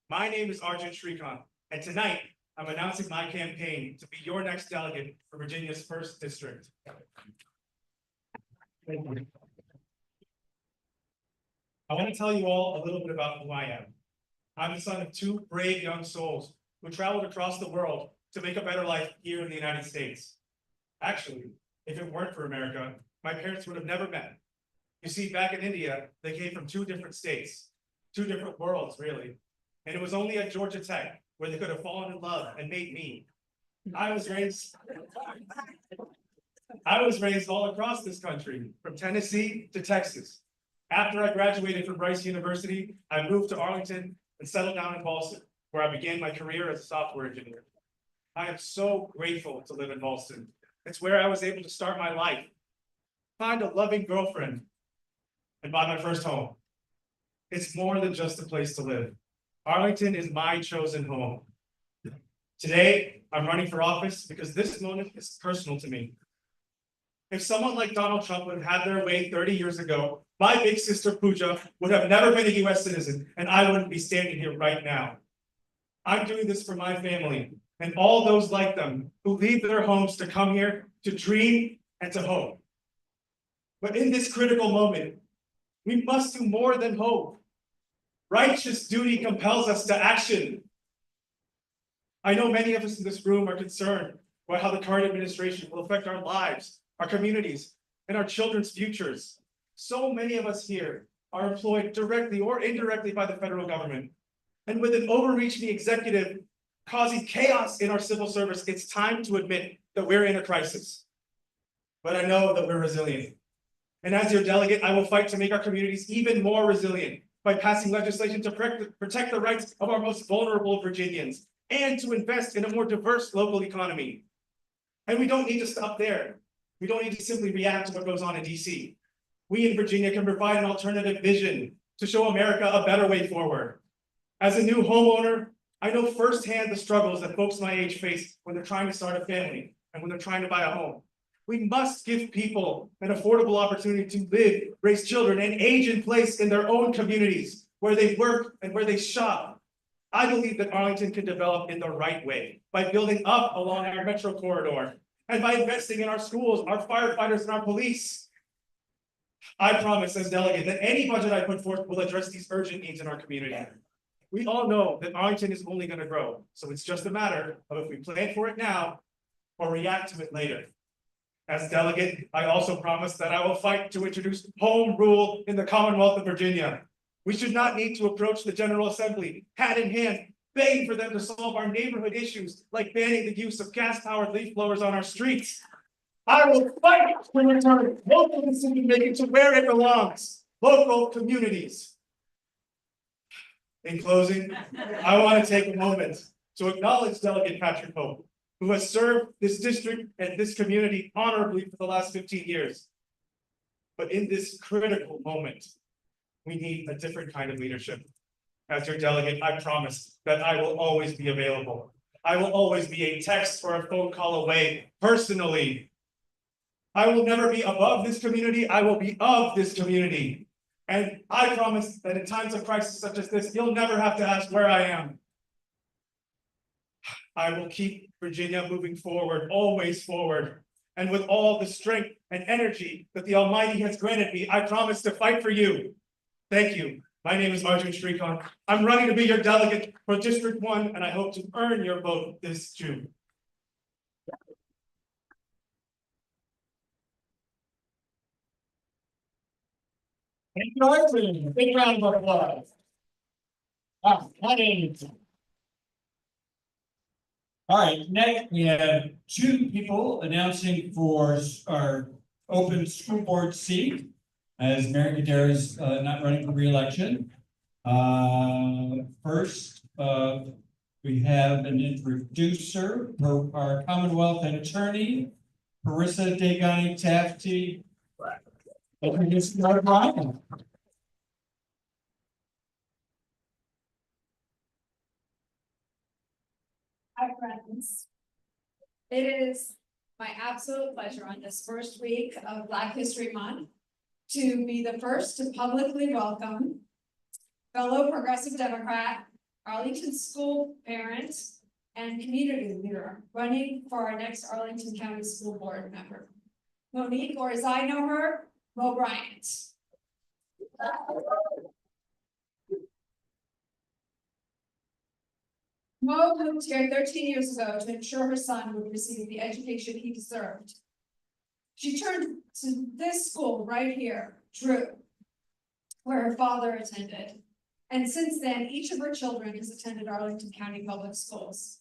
My name is Arjun Srikanth, and tonight I'm announcing my campaign to be your next delegate for Virginia's first district. Thank you. I want to tell you all a little bit about who I am. I'm the son of two brave young souls who traveled across the world to make a better life here in the United States. Actually, if it weren't for America, my parents would have never met. You see, back in India, they came from two different states, two different worlds, really. And it was only at Georgia Tech where they could have fallen in love and made me. I was raised all across this country, from Tennessee to Texas. After I graduated from Rice University, I moved to Arlington and settled down in Boston, where I began my career as a software engineer. I am so grateful to live in Boston. It's where I was able to start my life, find a loving girlfriend, and buy my first home. It's more than just a place to live. Arlington is my chosen home. Today, I'm running for office because this moment is personal to me. If someone like Donald Trump would have had their way 30 years ago, my big sister Pooja would have never been a US citizen, and I wouldn't be standing here right now. I'm doing this for my family and all those like them who leave their homes to come here to dream and to hope. But in this critical moment, we must do more than hope. Righteous duty compels us to action. I know many of us in this room are concerned about how the current administration will affect our lives, our communities, and our children's futures. So many of us here are employed directly or indirectly by the federal government. And with an overreaching executive causing chaos in our civil service, it's time to admit that we're in a crisis. But I know that we're resilient. And as your delegate, I will fight to make our communities even more resilient by passing legislation to protect the rights of our most vulnerable Virginians and to invest in a more diverse local economy. And we don't need to stop there. We don't need to simply react to what goes on in DC. We in Virginia can provide an alternative vision to show America a better way forward. As a new homeowner, I know firsthand the struggles that folks my age face when they're trying to start a family and when they're trying to buy a home. We must give people an affordable opportunity to live, raise children, and age in place in their own communities, where they work and where they shop. I believe that Arlington can develop in the right way by building up along our metro corridor and by investing in our schools, our firefighters, and our police. I promise as delegate that any budget I put forth will address these urgent needs in our community. We all know that Arlington is only going to grow, so it's just a matter of if we plan for it now or react to it later. As delegate, I also promise that I will fight to introduce home rule in the Commonwealth of Virginia. We should not need to approach the General Assembly hand in hand, begging for them to solve our neighborhood issues like banning the use of gas-powered leaf blowers on our streets. I will fight to return local decision-making to where it belongs, local communities. In closing, I want to take a moment to acknowledge Delegate Patrick Hope, who has served this district and this community honorably for the last 15 years. But in this critical moment, we need a different kind of leadership. As your delegate, I promise that I will always be available. I will always be a text or a phone call away personally. I will never be above this community. I will be of this community. And I promise that in times of crisis such as this, you'll never have to ask where I am. I will keep Virginia moving forward, always forward. And with all the strength and energy that the Almighty has granted me, I promise to fight for you. Thank you. My name is Arjun Srikanth. I'm running to be your delegate for District 1, and I hope to earn your vote this June. Thank you, Arjun. Big round of applause. All right, next we have two people announcing for our open school board seat, as Mary Adair is not running for reelection. First, we have an introducer, our Commonwealth attorney, Marissa Dagani Tafti. Introduce Mark Ryan. Hi, friends. It is my absolute pleasure on this first week of Black History Month to be the first to publicly welcome fellow Progressive Democrat, Arlington school parent, and community leader running for our next Arlington County School Board member, Monique, or as I know her, Mo Bryant. Mo moved here 13 years ago to ensure her son would receive the education he deserved. She turned to this school right here, Drew, where her father attended. And since then, each of her children has attended Arlington County Public Schools.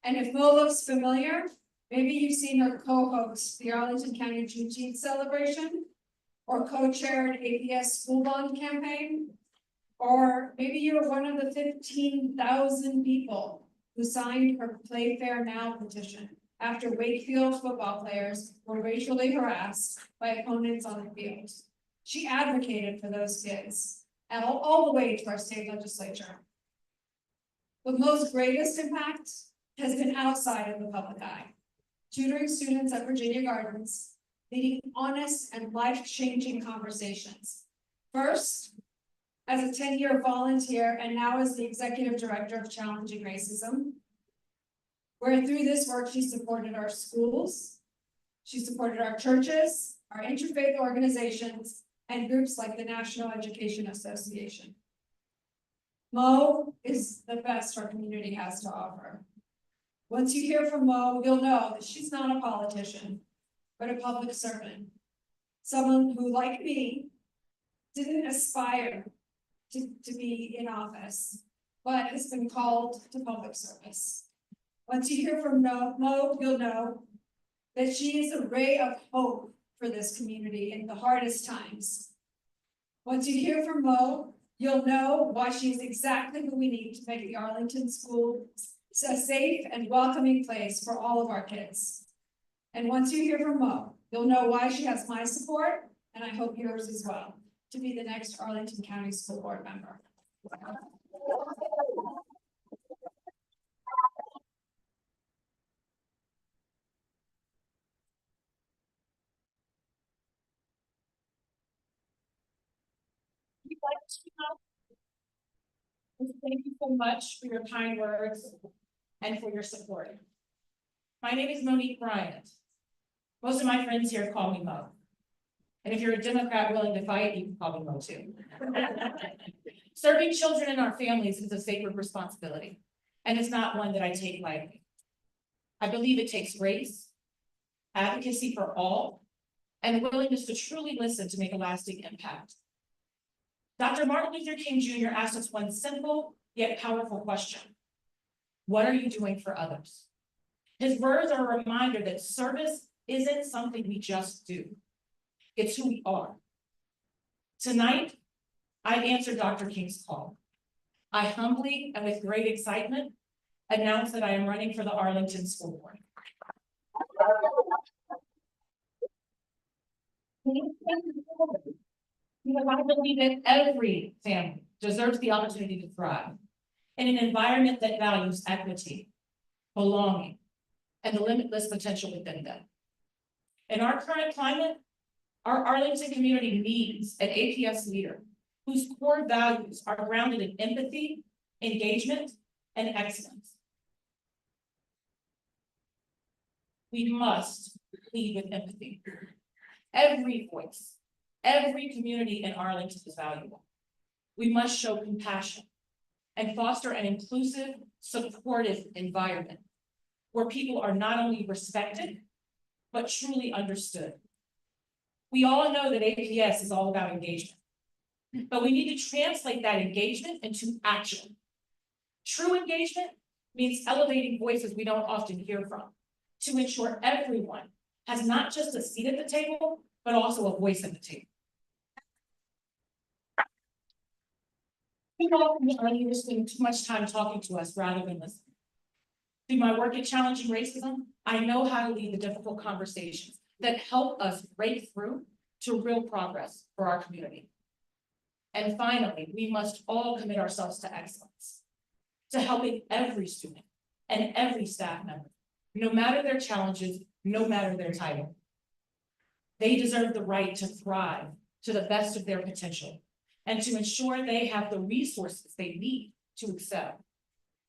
And if Mo looks familiar, maybe you've seen her co-host the Arlington County Juneteenth celebration, or co-chaired APS school bond campaign, or maybe you're one of the 15,000 people who signed her Play Fair Now petition after Wakefield football players were racially harassed by opponents on the field. She advocated for those kids, and all the way to our state legislature. But Mo's greatest impact has been outside of the public eye, tutoring students at Virginia Gardens, leading honest and life-changing conversations. First, as a 10-year volunteer, and now as the executive director of Challenging Racism, where through this work, she supported our schools, she supported our churches, our interfaith organizations, and groups like the National Education Association. Mo is the best our community has to offer. Once you hear from Mo, you'll know that she's not a politician, but a public servant. Someone who, like me, didn't aspire to be in office, but has been called to public service. Once you hear from Mo, you'll know that she is a ray of hope for this community in the hardest times. Once you hear from Mo, you'll know why she's exactly who we need to make the Arlington School a safe and welcoming place for all of our kids. And once you hear from Mo, you'll know why she has my support, and I hope yours as well, to be the next Arlington County School Board member. Thank you so much for your kind words and for your support. My name is Monique Bryant. Most of my friends here call me Mo. And if you're a Democrat willing to fight, you can call me Mo too. Serving children and our families is a sacred responsibility, and it's not one that I take lightly. I believe it takes grace, advocacy for all, and a willingness to truly listen to make a lasting impact. Dr. Martin Luther King Jr. asked us one simple yet powerful question. What are you doing for others? His words are a reminder that service isn't something we just do. It's who we are. Tonight, I answered Dr. King's call. I humbly and with great excitement announce that I am running for the Arlington School Board. Because I believe that every family deserves the opportunity to thrive in an environment that values equity, belonging, and the limitless potential within them. In our current climate, our Arlington community needs an APS leader whose core values are grounded in empathy, engagement, and excellence. We must lead with empathy. Every voice, every community in Arlington is valuable. We must show compassion and foster an inclusive, supportive environment where people are not only respected, but truly understood. We all know that APS is all about engagement, but we need to translate that engagement into action. True engagement means elevating voices we don't often hear from to ensure everyone has not just a seat at the table, but also a voice at the table. People are you spending too much time talking to us rather than listening. Through my work at Challenging Racism, I know how to lead the difficult conversations that help us break through to real progress for our community. And finally, we must all commit ourselves to excellence, to helping every student and every staff member, no matter their challenges, no matter their title. They deserve the right to thrive to the best of their potential and to ensure they have the resources they need to excel.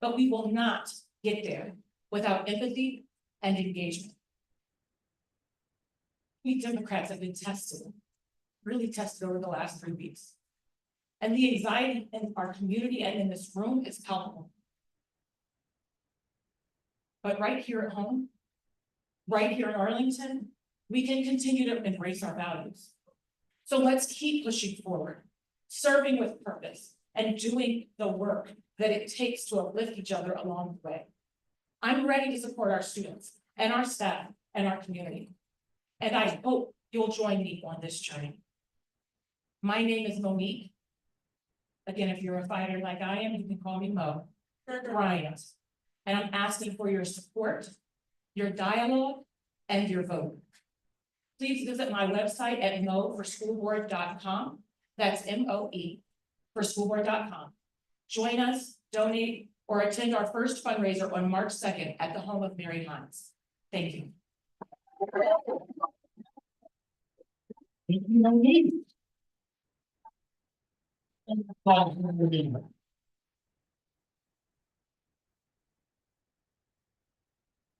But we will not get there without empathy and engagement. We Democrats have been tested, really tested over the last 3 weeks. And the anxiety in our community and in this room is palpable. But right here at home, right here in Arlington, we can continue to embrace our values. So let's keep pushing forward, serving with purpose, and doing the work that it takes to uplift each other along the way. I'm ready to support our students and our staff and our community. And I hope you'll join me on this journey. My name is Monique. Again, if you're a fighter like I am, you can call me Mo Bryant. And I'm asking for your support, your dialogue, and your vote. Please visit my website at moforschoolboard.com. That's MOE for schoolboard.com. Join us, donate, or attend our first fundraiser on March 2nd at the home of Mary Hines. Thank you. Thank you, Monique.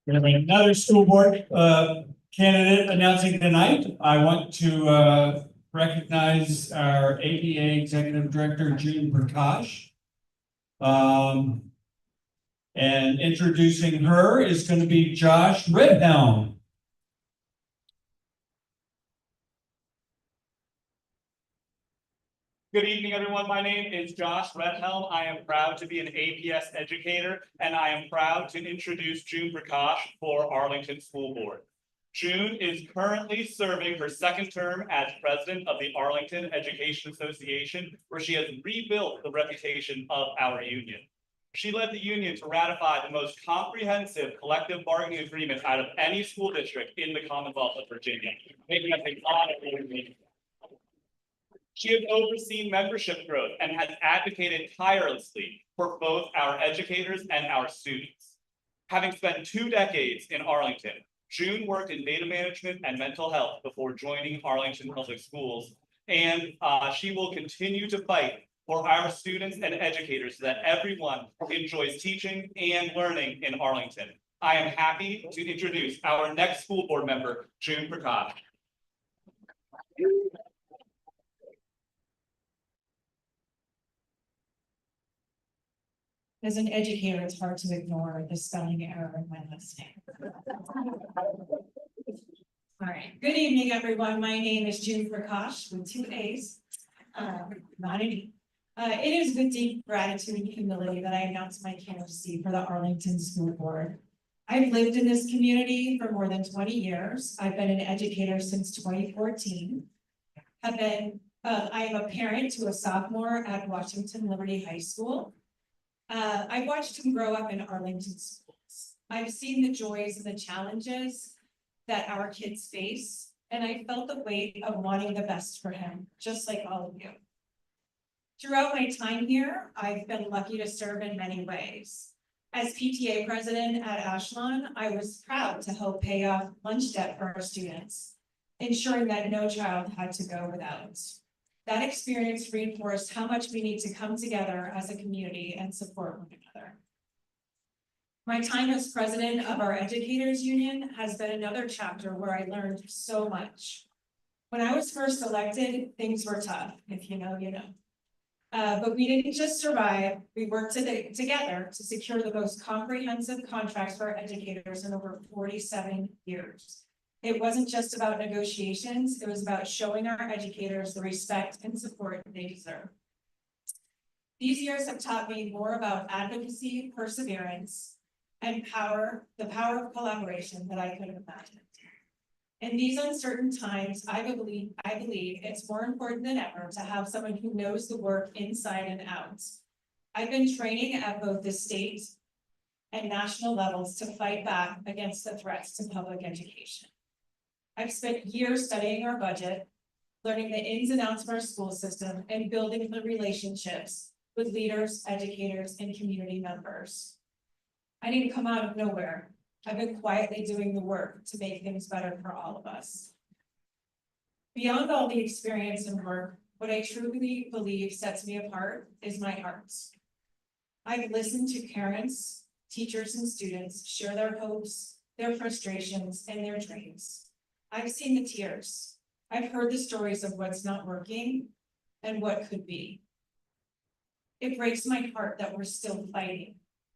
We have another school board candidate announcing tonight. I want to recognize our ADA Executive Director, June Prakash. And introducing her is going to be Josh Redhelm. Good evening, everyone. My name is Josh Redhelm. I am proud to be an APS educator, and I am proud to introduce June Prakash for Arlington School Board. June is currently serving her second term as president of the Arlington Education Association, where she has rebuilt the reputation of our union. She led the union to ratify the most comprehensive collective bargaining agreement out of any school district in the Commonwealth of Virginia, making us an honorable union. She has overseen membership growth and has advocated tirelessly for both our educators and our students. Having spent 2 decades in Arlington, June worked in data management and mental health before joining Arlington Public Schools, and she will continue to fight for our students and educators so that everyone enjoys teaching and learning in Arlington. I am happy to introduce our next school board member, June Prakash. As an educator, it's hard to ignore the spelling error in my last name. All right, good evening, everyone. My name is June Prakash with 2 A's, not an E. It is with deep gratitude and humility that I announce my candidacy for the Arlington School Board. I've lived in this community for more than 20 years. I've been an educator since 2014. I am a parent to a sophomore at Washington Liberty High School. I watched him grow up in Arlington schools. I've seen the joys and the challenges that our kids face, and I felt the weight of wanting the best for him, just like all of you. Throughout my time here, I've been lucky to serve in many ways. As PTA president at Ashland, I was proud to help pay off lunch debt for our students, ensuring that no child had to go without. That experience reinforced how much we need to come together as a community and support one another. My time as president of our educators union has been another chapter where I learned so much. When I was first elected, things were tough. If you know, you know. But we didn't just survive, we worked together to secure the most comprehensive contracts for our educators in over 47 years. It wasn't just about negotiations, it was about showing our educators the respect and support they deserve. These years have taught me more about advocacy, perseverance, and the power of collaboration that I could have imagined. In these uncertain times, I believe it's more important than ever to have someone who knows the work inside and out. I've been training at both the state and national levels to fight back against the threats to public education. I've spent years studying our budget, learning the ins and outs of our school system, and building the relationships with leaders, educators, and community members. I didn't come out of nowhere. I've been quietly doing the work to make things better for all of us. Beyond all the experience and work, what I truly believe sets me apart is my heart. I've listened to parents, teachers, and students share their hopes, their frustrations, and their dreams. I've seen the tears. I've heard the stories of what's not working and what could be. It breaks my heart that we're still fighting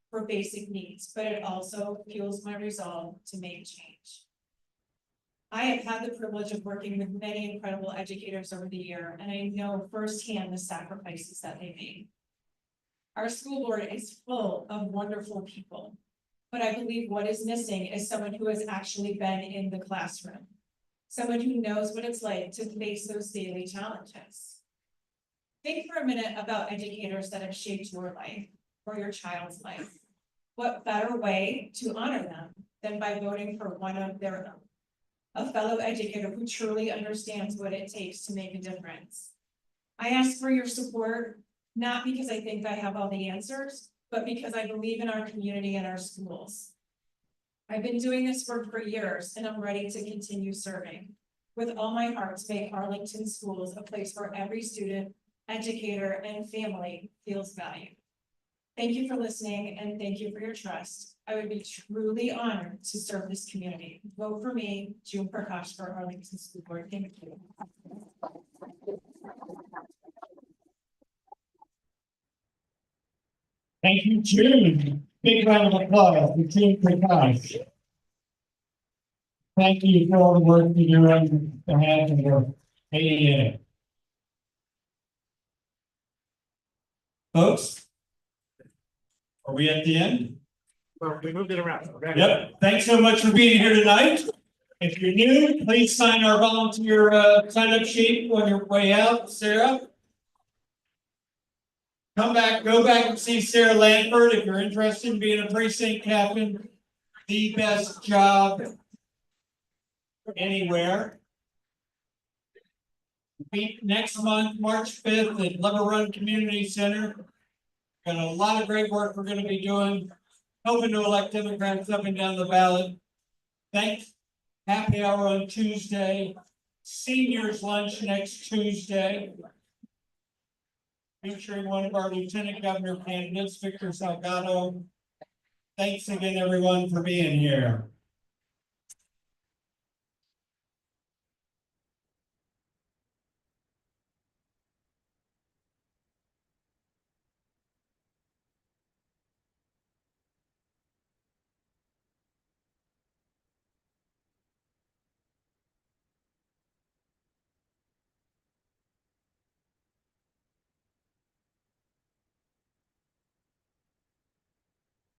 for basic needs, but it also fuels my resolve to make change. I have had the privilege of working with many incredible educators over the year, and I know firsthand the sacrifices that they make. Our school board is full of wonderful people, but I believe what is missing is someone who has actually been in the classroom, someone who knows what it's like to face those daily challenges. Think for a minute about educators that have shaped your life or your child's life. What better way to honor them than by voting for one of their own? A fellow educator who truly understands what it takes to make a difference. I ask for your support, not because I think I have all the answers, but because I believe in our community and our schools. I've been doing this work for years, and I'm ready to continue serving with all my heart to make Arlington schools a place where every student, educator, and family feels valued. Thank you for listening, and thank you for your trust. I would be truly honored to serve this community. Vote for me, June Prakash, for Arlington School Board. Thank you. Thank you, June. Big round of applause for June Prakash. Thank you for all the work you do on behalf of the ADA. Folks, are we at the end? Well, we moved it around. Okay. Yep. Thanks so much for being here tonight. If you're new, please sign our volunteer sign-up sheet on your way out, Sarah. Come back, go back and see Sarah Lanford if you're interested in being a precinct captain. The best job anywhere. Meet next month, March 5th at Lever Run Community Center. Got a lot of great work we're going to be doing, hoping to elect Democrats up and down the ballot. Thanks. Happy hour on Tuesday. Seniors lunch next Tuesday. Featuring one of our lieutenant governor candidates, Victor Salgado. Thanks again, everyone, for being here.